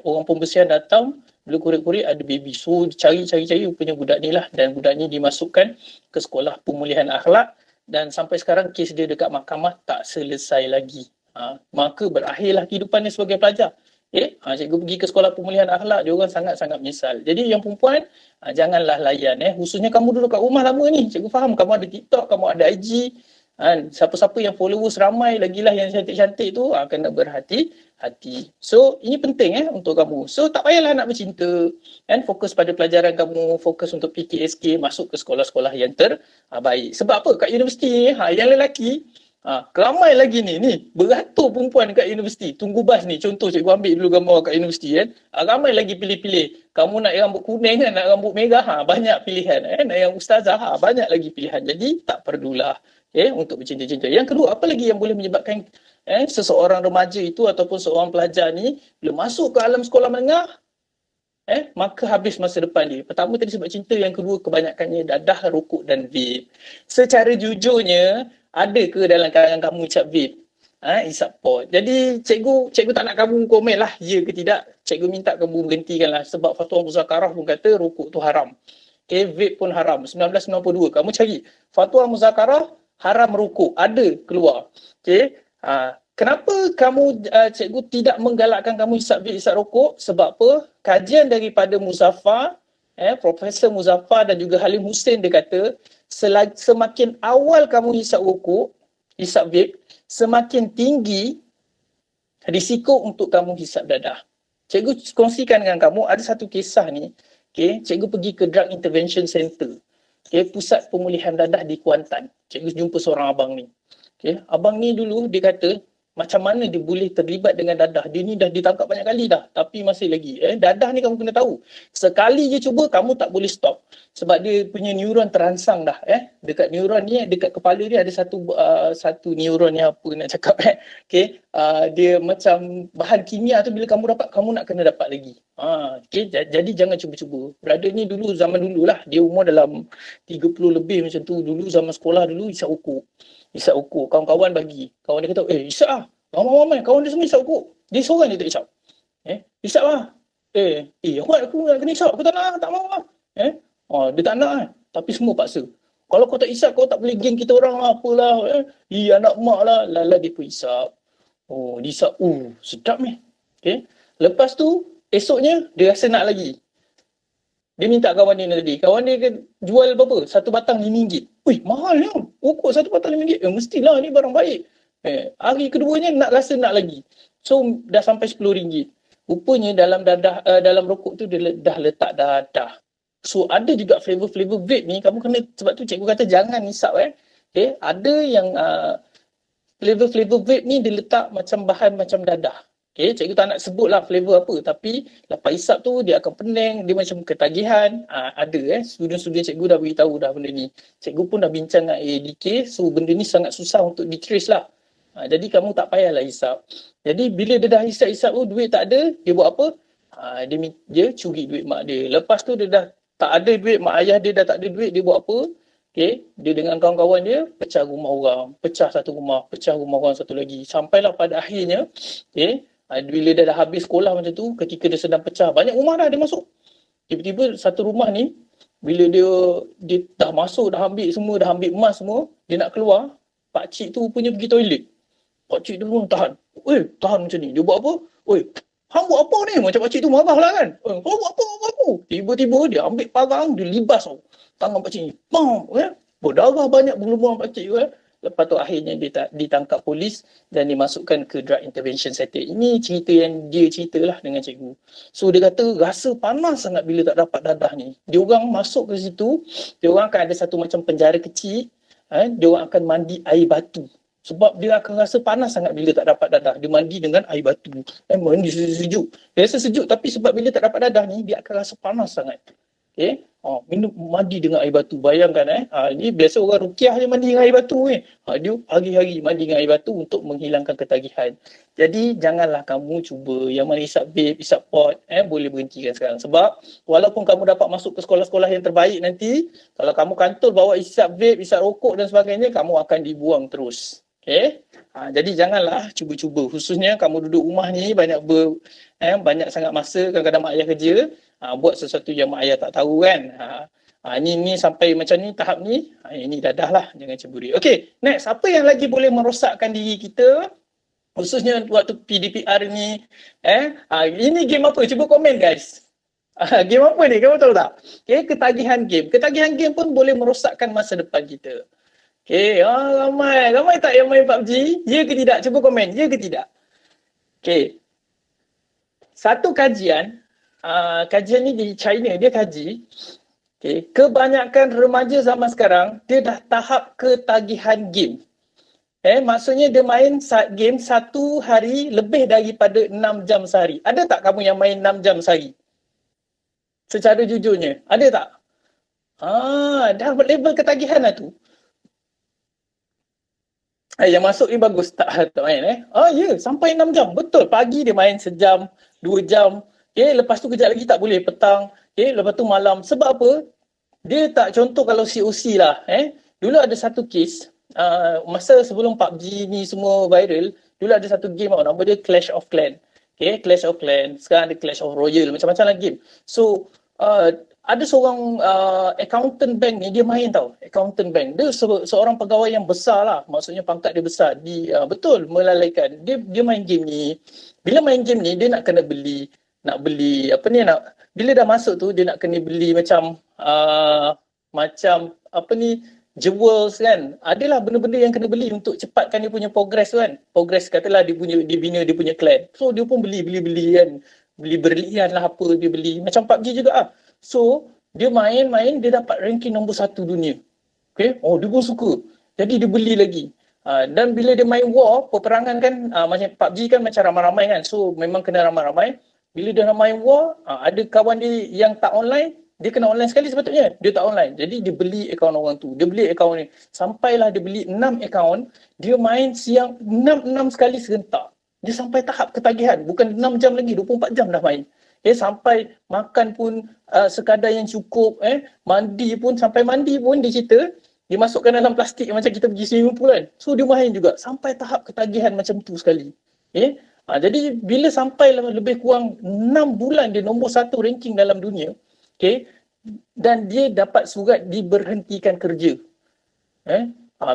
orang pembersihan datang, bila korek-korek ada baby. So cari rupanya budak ni lah. Dan budak ni dimasukkan ke sekolah pemulihan akhlak. Dan sampai sekarang kes dia dekat mahkamah tak selesai lagi. Maka berakhirlah kehidupannya sebagai pelajar. Cikgu pergi ke sekolah pemulihan akhlak, dia orang sangat-sangat menyesal. Jadi yang perempuan, janganlah layan. Khususnya kamu duduk kat rumah lama ni. Cikgu faham kamu ada TikTok, kamu ada IG. Siapa-siapa yang followers ramai, lagilah yang cantik-cantik tu, kena berhati-hati. So, ini penting untuk kamu. So, tak payahlah nak bercinta. Fokus pada pelajaran kamu, fokus untuk PKSK, masuk ke sekolah-sekolah yang terbaik. Sebab apa? Kat universiti ni, yang lelaki, ramai lagi ni beratur perempuan dekat universiti tunggu bas ni. Contoh cikgu ambil dulu gambar kat universiti ramai lagi pilih-pilih. Kamu nak yang rambut kuning kan, nak rambut merah, banyak pilihan. Nak yang ustazah, banyak lagi pilihan. Jadi tak perlulah untuk bercinta-cinta. Yang kedua, apa lagi yang boleh menyebabkan seseorang remaja itu ataupun seorang pelajar ni bila masuk ke alam sekolah menengah, maka habis masa depan dia. Pertama tadi sebab cinta, yang kedua kebanyakannya dadah, rokok dan vape. Secara jujurnya, ada ke dalam kalangan kamu isap vape? Isap pot. Jadi cikgu tak nak kamu komen lah ya ke tidak. Cikgu minta kamu berhentikanlah sebab fatwa muzakarah pun kata rokok tu haram. Vape pun haram. 1992 kamu cari fatwa muzakarah haram rokok, ada keluar. Kenapa kamu cikgu tidak menggalakkan kamu isap vape, isap rokok? Sebab apa? Kajian daripada Muzaffar, Profesor Muzaffar dan juga Halim Hussein, dia kata semakin awal kamu hisap rokok, hisap vape, semakin tinggi risiko untuk kamu hisap dadah. Cikgu kongsikan dengan kamu, ada satu kisah ni, cikgu pergi ke Drug Intervention Center, pusat pemulihan dadah di Kuantan. Cikgu jumpa seorang abang ni. Abang ni dulu dia kata, macam mana dia boleh terlibat dengan dadah. Dia ni dah ditangkap banyak kali dah, tapi masih lagi. Dadah ni kamu kena tahu, sekali je cuba, kamu tak boleh stop. Sebab dia punya neuron terangsang dah. Dekat neuron ni, dekat kepala dia ada satu neuron yang apa nak cakap. Dia macam bahan kimia tu, bila kamu dapat, kamu nak kena dapat lagi. Jadi jangan cuba-cuba. Brother ni dulu, zaman dulu lah, dia umur dalam 30 lebih macam tu. Dulu zaman sekolah dulu, isap rokok. Kawan-kawan bagi. Kawan dia kata, isap lah. Ramai-ramai. Kawan dia semua isap rokok. Dia seorang je tak isap. Isap lah. Aku nak kena isap. Aku tak nak, tak mahu lah. Dia tak nak kan. Tapi semua paksa. Kalau kau tak isap, kau tak boleh geng kita orang lah. Apalah. Anak mak lah. Lala dia pun isap. Dia isap. Sedap ni. Lepas tu, esoknya, dia rasa nak lagi. Dia minta kawan dia tadi. Kawan dia jual berapa? Satu batang RM5. Mahal ni. Rokok satu batang RM5. Mestilah ni barang baik. Hari keduanya rasa nak lagi. So dah sampai RM10. Rupanya dalam rokok tu dia dah letak dadah. So ada juga flavor-flavor vape ni. Kamu kena, sebab tu cikgu kata jangan isap. Ada yang flavor-flavor vape ni dia letak macam bahan macam dadah. Cikgu tak nak sebut lah flavor apa, tapi lepas isap tu dia akan pening, dia macam ketagihan. Ada student-student cikgu dah beritahu dah benda ni. Cikgu pun dah bincang dengan AADK, so benda ni sangat susah untuk di-trace lah. Jadi kamu tak payahlah hisap. Jadi bila dia dah hisap-hisap tu, duit tak ada, dia buat apa? Dia curi duit mak dia. Lepas tu dia dah tak ada duit, mak ayah dia dah tak ada duit, dia buat apa? Dia dengan kawan-kawan dia pecah rumah orang, pecah satu rumah, pecah rumah orang satu lagi. Sampailah pada akhirnya, bila dia dah habis sekolah macam tu, ketika dia sedang pecah, banyak rumah dah dia masuk. Tiba-tiba satu rumah ni, bila dia dah masuk, dah ambil semua, dah ambil emas semua, dia nak keluar, pakcik tu punya pergi toilet. Pakcik tu pun tahan. Tahan macam ni. Dia buat apa? Hang buat apa ni? Macam pakcik tu marah lah kan. Kau buat apa? Tiba-tiba dia ambil parang, dia libas tangan pakcik ni. Berdarah banyak berlumur pakcik tu. Lepas tu akhirnya dia ditangkap polis dan dimasukkan ke Drug Intervention Center. Ini cerita yang dia ceritalah dengan cikgu. So dia kata rasa panas sangat bila tak dapat dadah ni. Dia orang masuk ke situ, dia orang akan ada satu macam penjara kecil, dia orang akan mandi air batu. Sebab dia akan rasa panas sangat bila tak dapat dadah. Dia mandi dengan air batu. Mandi sejuk. Dia rasa sejuk, tapi sebab bila tak dapat dadah ni, dia akan rasa panas sangat. Minum mandi dengan air batu. Bayangkan ni biasa orang rukiah je mandi dengan air batu dia hari-hari mandi dengan air batu untuk menghilangkan ketagihan. Jadi janganlah kamu cuba yang mana isap vape, isap pot, boleh berhentikan sekarang. Sebab walaupun kamu dapat masuk ke sekolah-sekolah yang terbaik nanti, kalau kamu kantor bawa isap vape, isap rokok dan sebagainya, kamu akan dibuang terus. Jadi janganlah cuba-cuba. Khususnya kamu duduk rumah ni banyak banyak sangat masa, kadang-kadang mak ayah kerja, buat sesuatu yang mak ayah tak tahu kan. Ni sampai macam ni, tahap ni, ini dadah lah, jangan cemburi. Okey, next, apa yang lagi boleh merosakkan diri kita? Khususnya waktu PDPR ni. Ini game apa? Cuba komen guys. Game apa ni? Kamu tahu tak? Okay, ketagihan game. Ketagihan game pun boleh merosakkan masa depan kita. Okay, ramai tak yang main PUBG? Ya ke tidak? Cuba komen. Ya ke tidak? Okay. Satu kajian, kajian ni di China, dia kaji, okay, kebanyakan remaja zaman sekarang, dia dah tahap ketagihan game. Maksudnya dia main game satu hari lebih daripada 6 jam sehari. Ada tak kamu yang main 6 jam sehari? Secara jujurnya, ada tak? Dah level ketagihan lah tu. Yang masuk ni bagus, tak main sampai 6 jam, betul. Pagi dia main sejam, 2 jam, lepas tu kejap lagi tak boleh, petang, lepas tu malam. Sebab apa? Dia tak, contoh kalau COC lah, dulu ada satu kes, masa sebelum PUBG ni semua viral, dulu ada satu game nama dia Clash of Clans. Clash of Clans, sekarang ada Clash of Royale, macam-macam lah game. So, ada seorang accountant bank ni, dia main tau, accountant bank. Dia seorang pegawai yang besar lah, maksudnya pangkat dia besar. Betul, melalaikan. Dia main game ni, bila main game ni, dia nak kena beli, bila dah masuk tu, dia nak kena beli macam, jewels kan. Adalah benda-benda yang kena beli untuk cepatkan dia punya progress tu kan. Progress katalah dia bina dia punya clan. So, dia pun beli kan. Beli berlian lah apa dia beli. Macam PUBG juga lah. So, dia main, dia dapat ranking nombor 1 dunia. Okay? Dia pun suka. Jadi, dia beli lagi. Dan bila dia main war, peperangan kan, macam PUBG kan macam ramai-ramai kan. So, memang kena ramai-ramai. Bila dia nak main war, ada kawan dia yang tak online, dia kena online sekali sepatutnya. Dia tak online. Jadi, dia beli akaun orang tu. Dia beli akaun ni. Sampailah dia beli 6 akaun, dia main siang 6 sekali serentak. Dia sampai tahap ketagihan. Bukan 6 jam lagi, 24 jam dah main. Sampai makan pun sekadar yang cukup. Mandi pun dia cerita, dia masukkan dalam plastik macam kita pergi swimming pool kan. So dia main juga. Sampai tahap ketagihan macam tu sekali. Jadi bila sampai lebih kurang 6 bulan dia nombor 1 ranking dalam dunia. Dan dia dapat surat diberhentikan kerja.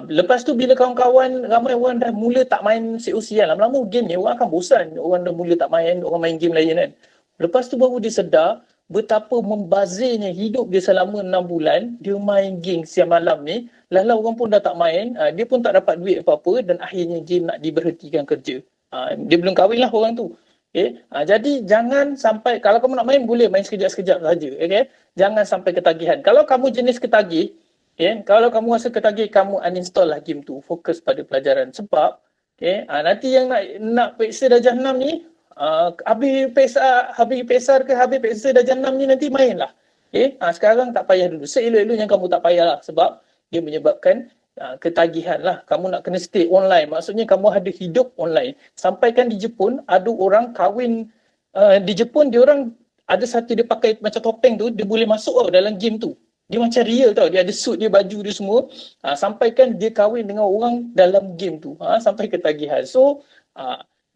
Lepas tu bila kawan-kawan, ramai orang dah mula tak main COC kan. Lama-lama game ni orang akan bosan. Orang dah mula tak main, orang main game lain kan. Lepas tu baru dia sedar betapa membazirnya hidup dia selama 6 bulan. Dia main game siang malam ni. Lalu orang pun dah tak main. Dia pun tak dapat duit apa-apa dan akhirnya game nak diberhentikan kerja. Dia belum kahwin lah orang tu. Jadi jangan sampai, kalau kamu nak main boleh main sekejap-sekejap saja. Jangan sampai ketagihan. Kalau kamu jenis ketagih, kalau kamu rasa ketagih, kamu uninstall lah game tu. Fokus pada pelajaran. Sebab nanti yang nak peksa darjah 6 ni, habis PESAR ke habis peksa darjah 6 ni nanti main lah. Sekarang tak payah dulu. Seelok-eloknya kamu tak payah lah. Sebab dia menyebabkan ketagihan lah. Kamu nak kena stay online. Maksudnya kamu ada hidup online. Sampaikan di Jepun, ada orang kahwin di Jepun, dia orang ada satu dia pakai macam topeng tu, dia boleh masuk dalam game tu. Dia macam real tau. Dia ada suit dia, baju dia semua. Sampaikan dia kahwin dengan orang dalam game tu. Sampai ketagihan. So,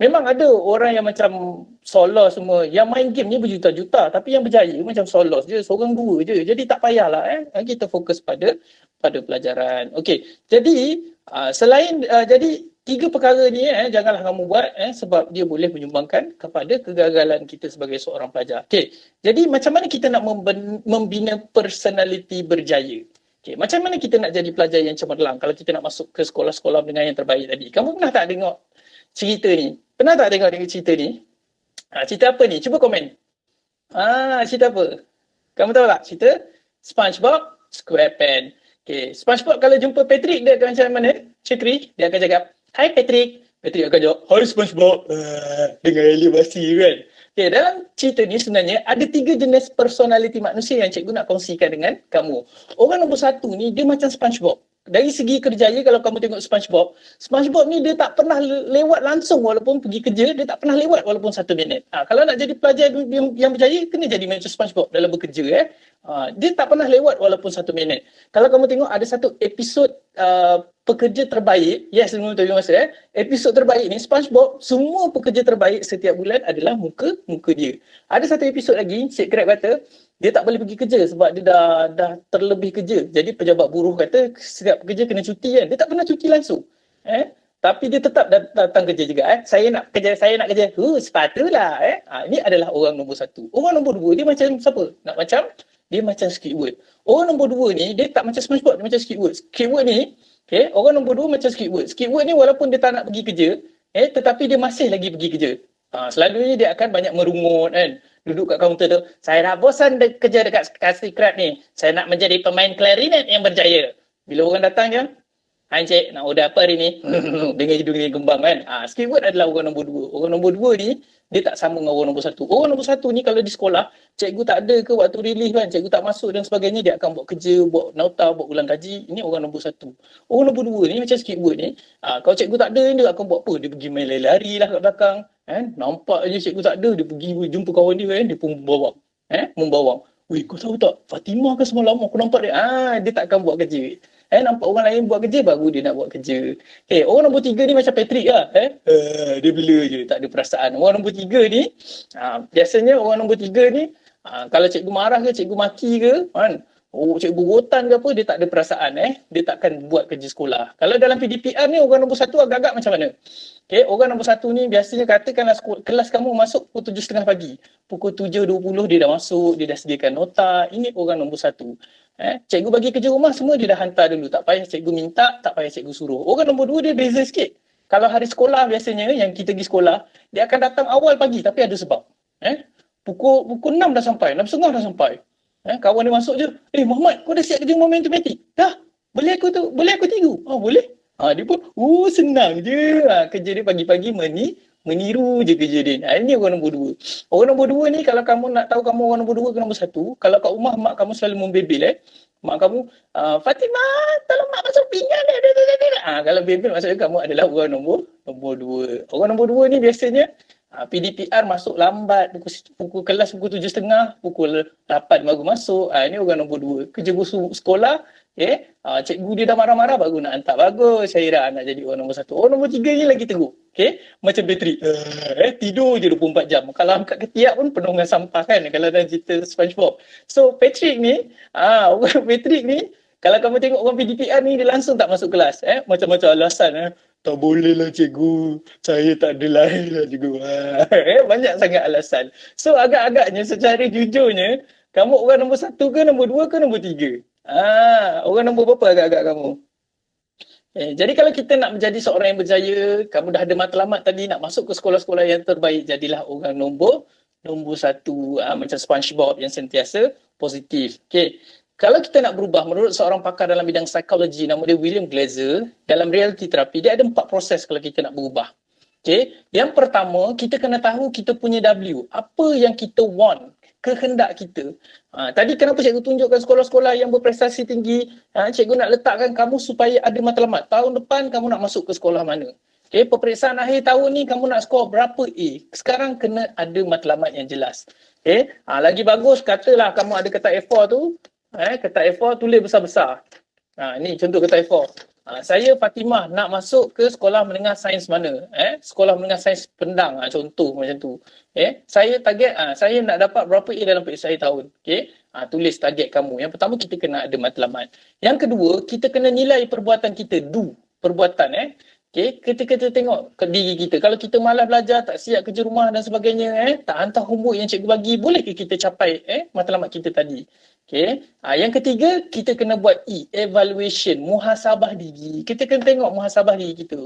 memang ada orang yang macam solos semua. Yang main game ni berjuta-juta. Tapi yang berjaya macam solos je. Seorang dua je. Jadi tak payahlah. Kita fokus pada pelajaran. Okey. Jadi, jadi 3 perkara ni janganlah kamu buat sebab dia boleh menyumbangkan kepada kegagalan kita sebagai seorang pelajar. Okey. Jadi macam mana kita nak membina personality berjaya? Okey, macam mana kita nak jadi pelajar yang cemerlang kalau kita nak masuk ke sekolah-sekolah dengan yang terbaik tadi? Kamu pernah tak tengok cerita ni? Pernah tak tengok cerita ni? Cerita apa ni? Cuba komen. Cerita apa? Kamu tahu tak cerita? SpongeBob SquarePants. Okay, SpongeBob kalau jumpa Patrick, dia akan macam mana? Cekri, dia akan cakap, "Hai Patrick." Patrick akan jawab, "Hai SpongeBob." Dengan elevasi kan. Okay, dalam cerita ni sebenarnya ada 3 jenis personality manusia yang cikgu nak kongsikan dengan kamu. Orang nombor 1 ni, dia macam SpongeBob. Dari segi kerjaya, kalau kamu tengok SpongeBob ni dia tak pernah lewat langsung walaupun pergi kerja, dia tak pernah lewat walaupun 1 minit. Kalau nak jadi pelajar yang berjaya, kena jadi macam SpongeBob dalam bekerja. Dia tak pernah lewat walaupun 1 minit. Kalau kamu tengok ada satu episod pekerja terbaik, sebelum tu masa episod terbaik ni, SpongeBob, semua pekerja terbaik setiap bulan adalah muka dia. Ada satu episod lagi, Cik Crab kata, dia tak boleh pergi kerja sebab dia dah terlebih kerja. Jadi pejabat buruh kata setiap pekerja kena cuti kan. Dia tak pernah cuti langsung. Tapi dia tetap datang kerja juga. Saya nak kerja. Sepatutlah. Ini adalah orang nombor satu. Orang nombor dua, dia macam siapa? Dia macam Squidward. Orang nombor dua ni, dia tak macam SpongeBob, dia macam Squidward. Squidward ni, orang nombor dua macam Squidward. Squidward ni walaupun dia tak nak pergi kerja, tetapi dia masih lagi pergi kerja. Selalunya dia akan banyak merungut kan. Duduk kat kaunter tu, saya dah bosan kerja dekat Kasih Crab ni. Saya nak menjadi pemain klarinet yang berjaya. Bila orang datang je, Encik, nak order apa hari ni? Dengan hidung ni gembang kan. Squidward adalah orang nombor dua. Orang nombor dua ni, dia tak sama dengan orang nombor satu. Orang nombor satu ni kalau di sekolah, cikgu tak ada ke waktu release kan, cikgu tak masuk dan sebagainya, dia akan buat kerja, buat nota, buat ulang kaji. Ini orang nombor satu. Orang nombor dua ni, macam Squidward ni, kalau cikgu tak ada, dia akan buat apa? Dia pergi main lari-lari lah kat belakang. Nampak je cikgu tak ada, dia pergi jumpa kawan dia kan, dia pun membawang. Weh, kau tahu tak? Fatimah ke semalam aku nampak dia. Dia tak akan buat kerja. Nampak orang lain buat kerja, baru dia nak buat kerja. Orang nombor tiga ni macam Patrick lah. Dia bila je, tak ada perasaan. Orang nombor tiga ni, biasanya orang nombor tiga ni, kalau cikgu marah ke, cikgu maki ke, kan? Cikgu rotan ke apa, dia tak ada perasaan. Dia takkan buat kerja sekolah. Kalau dalam PDPR ni, orang nombor satu agak-agak macam mana? Orang nombor satu ni biasanya katakanlah kelas kamu masuk pukul 7.30 pagi. Pukul 7.20 dia dah masuk, dia dah sediakan nota. Ini orang nombor satu. Cikgu bagi kerja rumah semua dia dah hantar dulu. Tak payah cikgu minta, tak payah cikgu suruh. Orang nombor dua dia beza sikit. Kalau hari sekolah biasanya yang kita pergi sekolah, dia akan datang awal pagi tapi ada sebab. Pukul 6 dah sampai, 6.30 dah sampai. Kawan dia masuk je, Muhammad, kau dah siap kerja rumah matematik? Dah, boleh aku tiru? Boleh. Dia pun, senang je. Kerja dia pagi-pagi meniru je kerja dia. Ini orang nombor dua. Orang nombor dua ni, kalau kamu nak tahu kamu orang nombor dua ke nombor satu, kalau kat rumah mak kamu selalu membebel, mak kamu, Fatimah, tolong mak masuk pinggan. Kalau bebel maksudnya kamu adalah orang nombor dua. Orang nombor dua ni biasanya, PDPR masuk lambat, pukul kelas pukul 7.30, pukul 8 baru masuk. Ini orang nombor dua. Kerja sekolah, cikgu dia dah marah-marah baru nak hantar. Bagus, Syairah nak jadi orang nombor satu. Orang nombor tiga ni lagi teruk. Macam Patrick. Tidur je 24 jam. Kalau angkat ketiak pun penuh dengan sampah kan, kalau dalam cerita SpongeBob. So Patrick ni, Patrick ni, kalau kamu tengok orang PDPR ni, dia langsung tak masuk kelas. Macam-macam alasan. Tak boleh lah cikgu, saya tak ada lahir lah cikgu. Banyak sangat alasan. So agak-agaknya secara jujurnya, kamu orang nombor satu ke, nombor dua ke, nombor tiga? Orang nombor berapa agak-agak kamu? Jadi kalau kita nak menjadi seorang yang berjaya, kamu dah ada matlamat tadi, nak masuk ke sekolah-sekolah yang terbaik, jadilah orang nombor satu. Macam SpongeBob yang sentiasa positif. Kalau kita nak berubah, menurut seorang pakar dalam bidang psikologi, nama dia William Glazer, dalam reality terapi, dia ada 4 proses kalau kita nak berubah. Yang pertama, kita kena tahu kita punya W. Apa yang kita want, kehendak kita. Tadi kenapa cikgu tunjukkan sekolah-sekolah yang berprestasi tinggi, cikgu nak letakkan kamu supaya ada matlamat. Tahun depan kamu nak masuk ke sekolah mana? Peperiksaan akhir tahun ni kamu nak skor berapa A? Sekarang kena ada matlamat yang jelas. Lagi bagus, katalah kamu ada kertas A4 tu, kertas A4 tulis besar-besar. Ni contoh kertas A4. Saya Fatimah nak masuk ke sekolah menengah sains mana? Sekolah menengah sains Pendang, contoh macam tu. Saya target, saya nak dapat berapa A dalam peperiksaan akhir tahun. Tulis target kamu. Yang pertama, kita kena ada matlamat. Yang kedua, kita kena nilai perbuatan kita, perbuatan. Ketika kita tengok ke diri kita, kalau kita malas belajar, tak siap kerja rumah dan sebagainya, tak hantar homework yang cikgu bagi, boleh ke kita capai matlamat kita tadi? Yang ketiga, kita kena buat evaluation, muhasabah diri. Kita kena tengok muhasabah diri kita.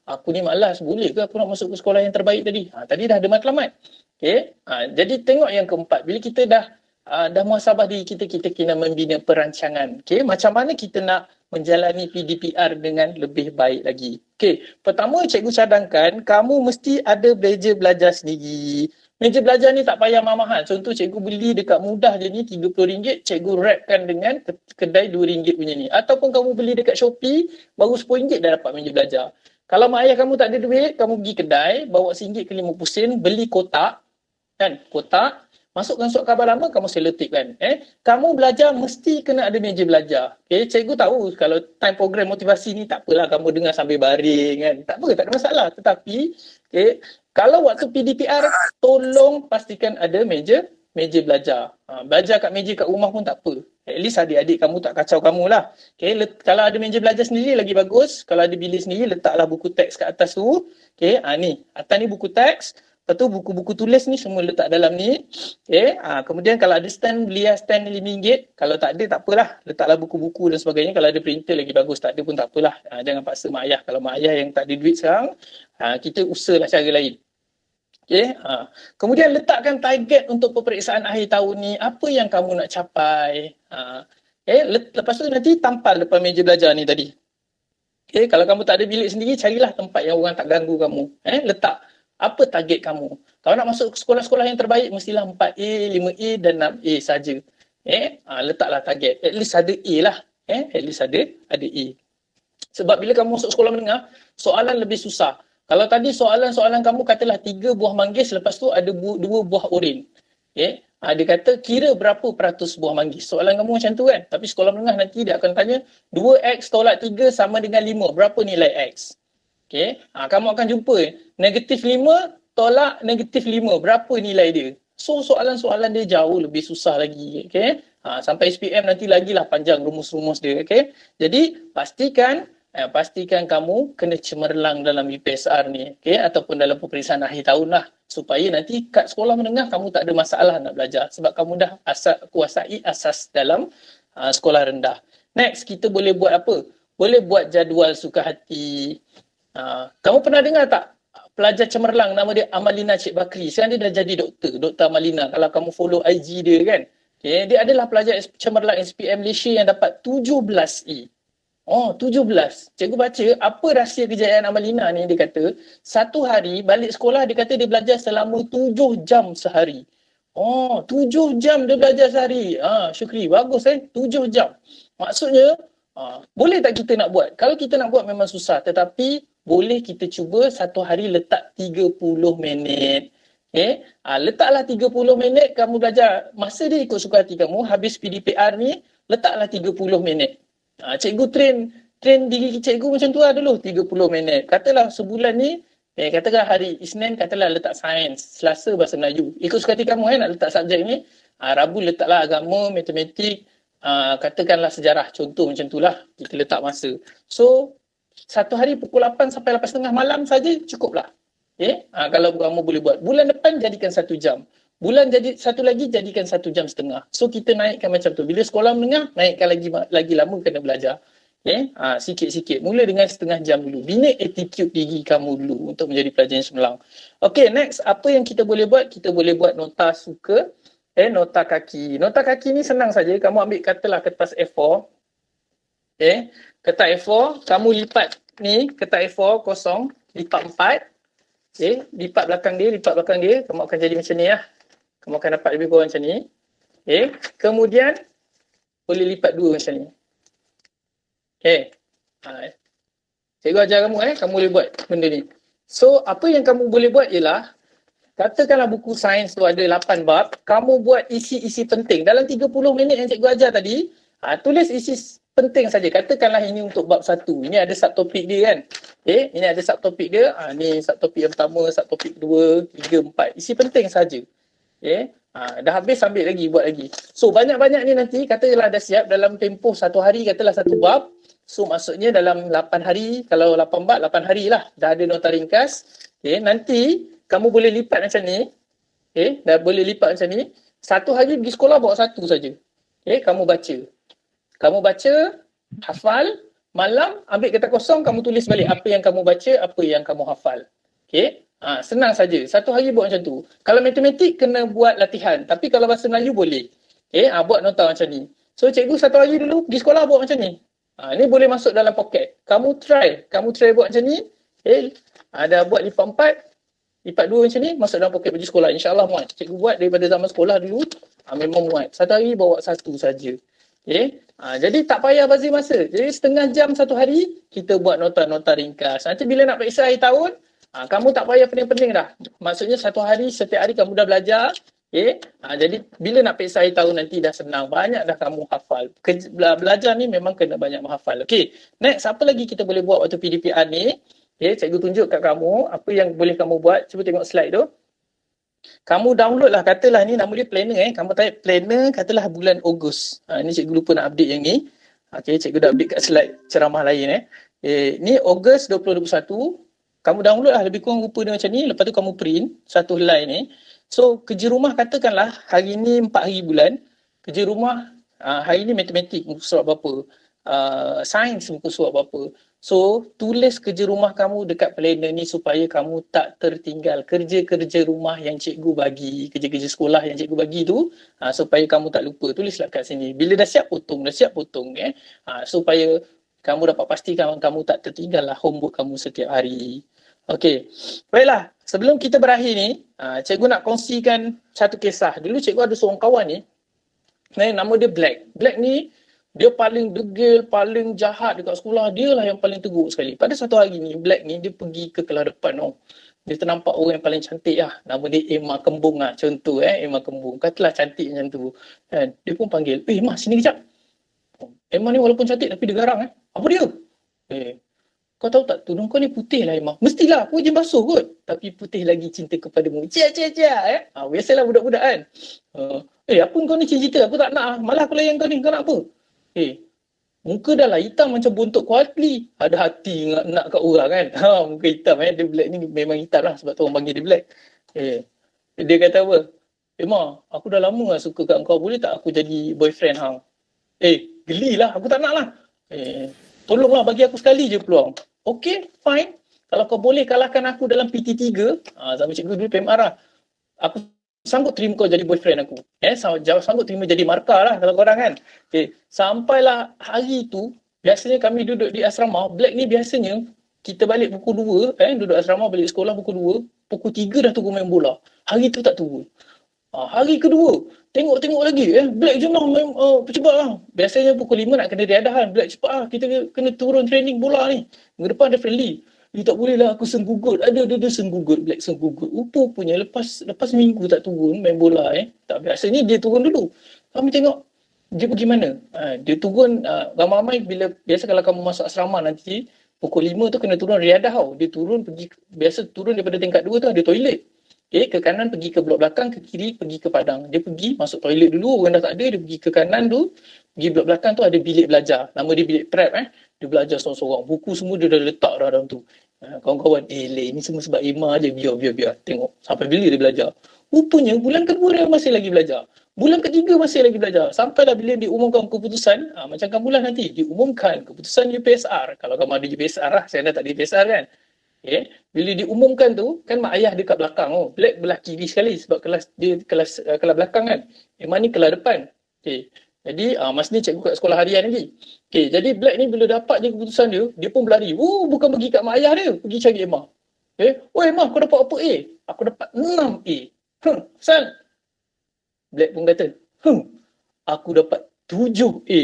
Aku ni malas, boleh ke aku nak masuk ke sekolah yang terbaik tadi? Tadi dah ada matlamat. Jadi tengok yang keempat, bila kita dah muhasabah diri kita, kita kena membina perancangan. Macam mana kita nak menjalani PDPR dengan lebih baik lagi. Pertama, cikgu cadangkan, kamu mesti ada meja belajar sendiri. Meja belajar ni tak payah mahal. Contoh cikgu beli dekat Mudah je ni RM30, cikgu wrapkan dengan kedai RM2 punya ni. Ataupun kamu beli dekat Shopee, baru RM10 dah dapat meja belajar. Kalau mak ayah kamu tak ada duit, kamu pergi kedai, bawa RM1 ke RM50, beli kotak, kotak, masukkan surat khabar lama, kamu selotip kan. Kamu belajar mesti kena ada meja belajar. Cikgu tahu kalau time program motivasi ni tak apalah kamu dengar sambil baring kan. Tak apa, tak ada masalah. Tetapi kalau waktu PDPR, tolong pastikan ada meja belajar. Belajar kat meja kat rumah pun tak apa. At least adik-adik kamu tak kacau kamu lah. Okay, kalau ada meja belajar sendiri lagi bagus. Kalau ada bilik sendiri, letaklah buku teks kat atas tu. Okay, ni. Atas ni buku teks. Lepas tu buku-buku tulis ni semua letak dalam ni. Okay, kemudian kalau ada stand, belilah stand RM5. Kalau tak ada, tak apalah. Letaklah buku-buku dan sebagainya. Kalau ada printer lagi bagus. Tak ada pun tak apalah. Jangan paksa mak ayah. Kalau mak ayah yang tak ada duit sekarang, kita usahalah cara lain. Okay. Kemudian letakkan target untuk peperiksaan akhir tahun ni. Apa yang kamu nak capai? Lepas tu nanti tampal depan meja belajar ni tadi. Okay. Kalau kamu tak ada bilik sendiri, carilah tempat yang orang tak ganggu kamu. Letak apa target kamu. Kalau nak masuk sekolah-sekolah yang terbaik, mestilah 4A, 5A dan 6A saja. Letaklah target. At least ada A lah. At least ada A. Sebab bila kamu masuk sekolah menengah, soalan lebih susah. Kalau tadi soalan-soalan kamu katalah 3 buah manggis, lepas tu ada 2 buah urin. Okay? Dia kata kira berapa peratus buah manggis. Soalan kamu macam tu kan. Tapi sekolah menengah nanti dia akan tanya 2X tolak 3 sama dengan 5. Berapa nilai X? Okay? Kamu akan jumpa negatif 5 tolak negatif 5. Berapa nilai dia? So soalan-soalan dia jauh lebih susah lagi. Okay? Sampai SPM nanti lagilah panjang rumus-rumus dia. Okay? Jadi pastikan kamu kena cemerlang dalam UPSR ni, okay? Ataupun dalam peperiksaan akhir tahun lah, supaya nanti kat sekolah menengah kamu tak ada masalah nak belajar sebab kamu dah kuasai asas dalam sekolah rendah. Next, kita boleh buat apa? Boleh buat jadual suka hati. Kamu pernah dengar tak pelajar cemerlang nama dia Amalina Cik Bakri? Sekarang dia dah jadi Doktor Amalina. Kalau kamu follow IG dia kan, okay? Dia adalah pelajar cemerlang SPM Malaysia yang dapat 17E. 17. Cikgu baca apa rahsia kejayaan Amalina ni. Dia kata satu hari balik sekolah, dia kata dia belajar selama 7 jam sehari. 7 jam dia belajar sehari. Syukri, bagus 7 jam. Maksudnya boleh tak kita nak buat? Kalau kita nak buat memang susah, tetapi boleh kita cuba satu hari letak 30 minit. Okay? Letaklah 30 minit kamu belajar. Masa dia ikut suka hati kamu, habis PDPR ni, letaklah 30 minit. Cikgu train diri cikgu macam tu lah dulu, 30 minit. Katalah sebulan ni, katalah hari Isnin, katalah letak sains, Selasa bahasa Melayu. Ikut suka hati kamu nak letak subjek ni. Rabu letaklah agama, matematik, katakanlah sejarah. Contoh macam tu lah, kita letak masa. So, satu hari pukul 8 sampai 8.30 malam saja cukup lah. Okay? Kalau kamu boleh buat. Bulan depan jadikan 1 jam. Bulan jadi satu lagi, jadikan 1 jam setengah. So kita naikkan macam tu. Bila sekolah menengah, naikkan lagi lama kena belajar. Okay? Sikit-sikit. Mula dengan setengah jam dulu. Bina attitude diri kamu dulu untuk menjadi pelajar yang cemerlang. Okay, next. Apa yang kita boleh buat? Kita boleh buat nota suka. Nota kaki. Nota kaki ni senang saja. Kamu ambil katalah kertas A4. Okay? Kertas A4, kamu lipat ni, kertas A4 kosong, lipat 4. Okay? Lipat belakang dia. Kamu akan jadi macam ni lah. Kamu akan dapat lebih kurang macam ni. Okay. Kemudian, boleh lipat 2 macam ni. Okay. Cikgu ajar kamu, kamu boleh buat benda ni. So, apa yang kamu boleh buat ialah, katakanlah buku sains tu ada 8 bab, kamu buat isi-isi penting. Dalam 30 minit yang cikgu ajar tadi, tulis isi penting saja. Katakanlah ini untuk bab 1. Ini ada subtopik dia kan. Okay. Ini ada subtopik dia. Ni subtopik yang pertama, subtopik 2, 3, 4. Isi penting saja. Okay. Dah habis ambil lagi, buat lagi. So banyak-banyak ni nanti katalah dah siap dalam tempoh 1 hari, katalah 1 bab. So maksudnya dalam 8 hari, kalau 8 bab 8 hari lah. Dah ada nota ringkas. Okay. Nanti kamu boleh lipat macam ni. Okay. Dah boleh lipat macam ni. 1 hari pergi sekolah bawa 1 saja. Okay. Kamu baca, hafal. Malam ambil kertas kosong, kamu tulis balik apa yang kamu baca, apa yang kamu hafal. Okay. Senang saja. 1 hari buat macam tu. Kalau matematik kena buat latihan. Tapi kalau bahasa Melayu boleh. Okay, buat nota macam ni. So cikgu 1 hari dulu pergi sekolah buat macam ni. Ni boleh masuk dalam poket. Kamu try buat macam ni. Okay. Dah buat lipat 4. Lipat 2 macam ni, masuk dalam poket pergi sekolah. InsyaAllah muat. Cikgu buat daripada zaman sekolah dulu. Memang muat. 1 hari bawa 1 saja. Okay. Jadi tak payah bazir masa. Jadi setengah jam 1 hari, kita buat nota-nota ringkas. Nanti bila nak periksa akhir tahun, kamu tak payah pening-pening dah. Maksudnya 1 hari, setiap hari kamu dah belajar. Okay? Jadi bila nak periksa akhir tahun nanti dah senang. Banyak dah kamu hafal. Belajar ni memang kena banyak menghafal. Okay. Next, apa lagi kita boleh buat waktu PDPR ni? Okay, cikgu tunjuk kat kamu apa yang boleh kamu buat. Cuba tengok slide tu. Kamu download lah, katalah ni nama dia planner kamu type planner, katalah bulan Ogos. Ni cikgu lupa nak update yang ni. Okay, cikgu dah update kat slide ceramah lain ni Ogos 2021. Kamu download lah, lebih kurang rupa dia macam ni. Lepas tu kamu print satu helai ni. So kerja rumah katakanlah hari ni 4 hari bulan. Kerja rumah hari ni matematik muka surat berapa, sains muka surat berapa. So, tulis kerja rumah kamu dekat planner ni supaya kamu tak tertinggal kerja-kerja rumah yang cikgu bagi, kerja-kerja sekolah yang cikgu bagi tu, supaya kamu tak lupa. Tulislah kat sini. Bila dah siap potong, supaya kamu dapat pastikan kamu tak tertinggal lah homework kamu setiap hari. Okey. Baiklah, sebelum kita berakhir ni, cikgu nak kongsikan satu kisah. Dulu cikgu ada seorang kawan ni, nama dia Black. Black ni dia paling degil, paling jahat dekat sekolah. Dia lah yang paling teruk sekali. Pada satu hari ni, Black ni dia pergi ke kelas depan. Dia ternampak orang yang paling cantik lah. Nama dia Emma Kembung lah. Contoh Emma Kembung. Katalah cantik macam tu. Dia pun panggil, Emma sini kejap. Emma ni walaupun cantik tapi dia garang. Apa dia? Kau tahu tak, tudung kau ni putih lah Emma. Mestilah, aku je basuh kot. Tapi putih lagi cinta kepadamu. Biasalah budak-budak kan. Apa kau ni cerita? Aku tak nak. Malah aku layan kau ni. Kau nak apa? Muka dah lah hitam macam buntut kuatli. Ada hati nak kat orang kan. Muka hitam dia Black ni memang hitam lah. Sebab tu orang panggil dia Black. Dia kata apa? Emma, aku dah lama lah suka kat kau. Boleh tak aku jadi boyfriend hang? Geli lah. Aku tak nak lah. Tolonglah bagi aku sekali je peluang. Okay, fine. Kalau kau boleh kalahkan aku dalam PT3, sama cikgu dulu PMR lah. Aku sanggup terima kau jadi boyfriend aku. Sanggup terima jadi markah lah kalau korang kan. Sampailah hari tu, biasanya kami duduk di asrama. Black ni biasanya kita balik pukul 2, duduk asrama balik sekolah pukul 2, pukul 3 dah turun main bola. Hari tu tak turun. Hari kedua, tengok lagi. Black jom lah, cepat lah. Biasanya pukul 5 nak kena riadahan. Black cepat lah, kita kena turun training bola ni. Minggu depan ada friendly. Tak boleh lah, aku senggugut. Ada senggugut, Black senggugut. Rupanya lepas minggu tak turun main bola tak, biasanya dia turun dulu. Kami tengok dia pergi mana. Dia turun ramai-ramai. Biasa kalau kamu masuk asrama nanti pukul 5 tu kena turun riadah tau. Dia turun biasa turun daripada tingkat 2 tu ada toilet. Ke kanan pergi ke blok belakang, ke kiri pergi ke padang. Dia pergi masuk toilet dulu, orang dah tak ada, dia pergi ke kanan tu, pergi blok belakang tu ada bilik belajar. Nama dia bilik prep Dia belajar seorang-seorang. Buku semua dia dah letak dah dalam tu. Kawan-kawan, ni semua sebab Emma je. Biar. Tengok sampai bila dia belajar. Rupanya bulan kedua dia masih lagi belajar. Bulan ketiga masih lagi belajar. Sampailah bila diumumkan keputusan, macam kamu lah nanti, diumumkan keputusan UPSR. Kalau kamu ada UPSR lah, saya dah tak ada UPSR kan. Bila diumumkan tu, kan mak ayah dekat belakang. Black belah kiri sekali sebab kelas belakang kan. Emma ni kelas depan. Jadi masa ni cikgu kat sekolah harian lagi. Jadi Black ni bila dapat je keputusan dia pun berlari. Bukan pergi kat mak ayah dia, pergi cari Emma. Emma, kau dapat apa A? Aku dapat 6 A. San. Black pun kata, aku dapat 7 A.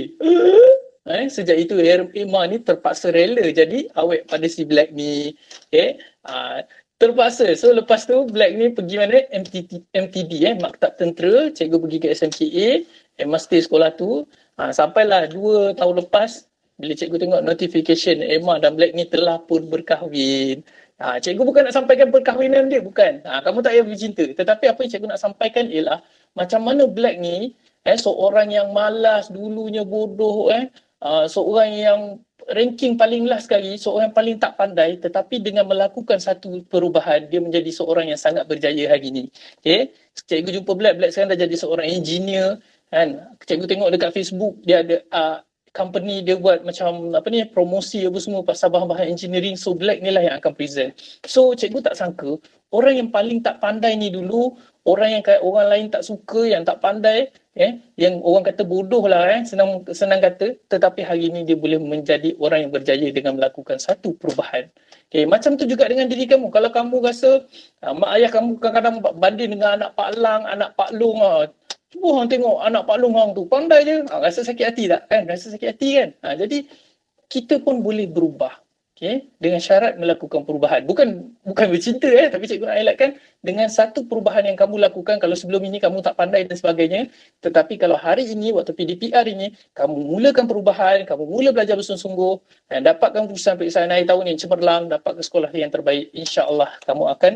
Sejak itu Emma ni terpaksa rela jadi awet pada si Black ni. Terpaksa. So lepas tu Black ni pergi mana? MTD Maktab Tentera. Cikgu pergi ke SMKA. Emma stay sekolah tu. Sampailah 2 tahun lepas, bila cikgu tengok notification Emma dan Black ni telah pun berkahwin. Cikgu bukan nak sampaikan perkahwinan dia, bukan. Kamu tak payah bercinta. Tetapi apa yang cikgu nak sampaikan ialah macam mana Black ni, seorang yang malas, dulunya bodoh, seorang yang ranking paling last sekali, seorang yang paling tak pandai, tetapi dengan melakukan satu perubahan, dia menjadi seorang yang sangat berjaya hari ni. Cikgu jumpa Black sekarang dah jadi seorang engineer. Cikgu tengok dekat Facebook, dia ada company dia buat macam promosi apa semua pasal bahan-bahan engineering. So Black ni lah yang akan present. So cikgu tak sangka orang yang paling tak pandai ni dulu, orang yang orang lain tak suka, yang tak pandai, yang orang kata bodoh lah, senang kata, tetapi hari ni dia boleh menjadi orang yang berjaya dengan melakukan satu perubahan. Macam tu juga dengan diri kamu. Kalau kamu rasa mak ayah kamu kadang-kadang banding dengan anak Pak Lang, anak Pak Long, cuba orang tengok anak Pak Long hang tu pandai je, rasa sakit hati tak kan? Rasa sakit hati kan? Jadi kita pun boleh berubah. Dengan syarat melakukan perubahan. Bukan bercinta tapi cikgu nak highlightkan dengan satu perubahan yang kamu lakukan. Kalau sebelum ini kamu tak pandai dan sebagainya, tetapi kalau hari ini waktu PDPR ini kamu mulakan perubahan, kamu mula belajar bersungguh-sungguh dan dapatkan keputusan peperiksaan akhir tahun yang cemerlang, dapat ke sekolah yang terbaik, insya-Allah kamu akan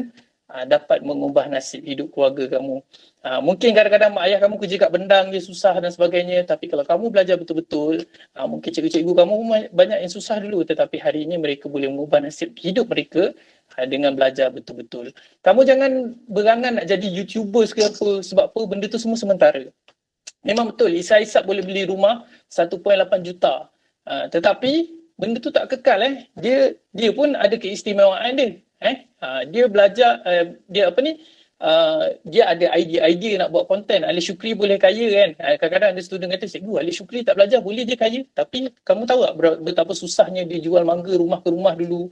dapat mengubah nasib hidup keluarga kamu. Mungkin kadang-kadang mak ayah kamu kerja kat bendang dia susah dan sebagainya, tapi kalau kamu belajar betul-betul, mungkin cikgu-cikgu kamu banyak yang susah dulu, tetapi hari ini mereka boleh mengubah nasib hidup mereka dengan belajar betul-betul. Kamu jangan berangan nak jadi YouTubers ke apa, sebab apa benda tu semua sementara. Memang betul, Isa-Isa boleh beli rumah 1.8 juta. Tetapi benda tu tak kekal. Dia pun ada keistimewaan dia. Dia belajar, dia ada idea nak buat konten. Ali Shukri boleh kaya kan. Kadang-kadang ada student kata, cikgu Ali Shukri tak belajar, boleh dia kaya. Tapi kamu tahu tak betapa susahnya dia jual mangga rumah ke rumah dulu.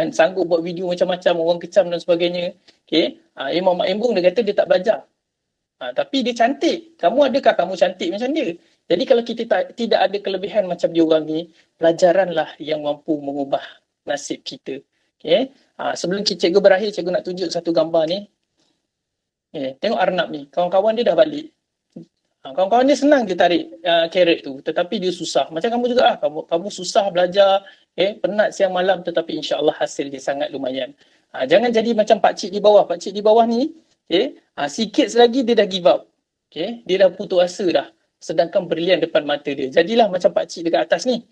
Sanggup buat video macam-macam, orang kecam dan sebagainya. Okay. Imam Mak Embung dia kata dia tak belajar. Tapi dia cantik. Adakah kamu cantik macam dia? Jadi kalau kita tidak ada kelebihan macam dia orang ni, pelajaranlah yang mampu mengubah nasib kita. Okay. Sebelum cikgu berakhir, cikgu nak tunjuk satu gambar ni. Tengok Arnab ni. Kawan-kawan dia dah balik. Kawan-kawan dia senang dia tarik carrot tu. Tetapi dia susah. Macam kamu juga kamu susah belajar. Penat siang malam, tetapi insyaAllah hasil dia sangat lumayan. Jangan jadi macam pakcik di bawah. Pakcik di bawah ni, sikit lagi dia dah give up. Dia dah putus asa dah. Sedangkan berlian depan mata dia. Jadilah macam pakcik dekat atas ni.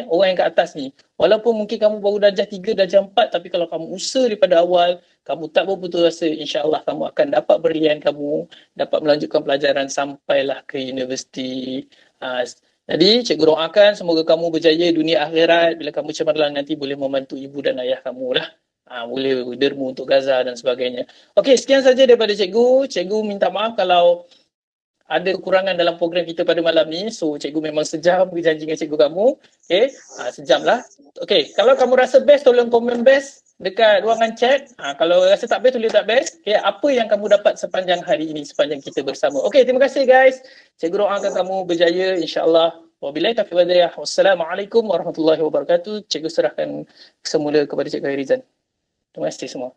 Orang yang kat atas ni. Walaupun mungkin kamu baru darjah 3, darjah 4, tapi kalau kamu usaha daripada awal, kamu tak berputus asa, insyaAllah kamu akan dapat berlian, kamu dapat melanjutkan pelajaran sampailah ke universiti. Jadi cikgu doakan semoga kamu berjaya dunia akhirat. Bila kamu cemerlang nanti boleh membantu ibu dan ayah kamu lah. Boleh derma untuk Gaza dan sebagainya. Okey, sekian saja daripada cikgu. Cikgu minta maaf kalau ada kekurangan dalam program kita pada malam ni. So cikgu memang sejam berjanji dengan cikgu kamu. Sejam lah. Kalau kamu rasa best, tolong komen best dekat ruangan chat. Kalau rasa tak best, tulis tak best. Apa yang kamu dapat sepanjang hari ini, sepanjang kita bersama. Terima kasih guys. Cikgu doakan kamu berjaya insya-Allah. Wabillahi taufiq wal hidayah. Wassalamualaikum warahmatullahi wabarakatuh. Cikgu serahkan semula kepada Cikgu Hairizan. Terima kasih semua.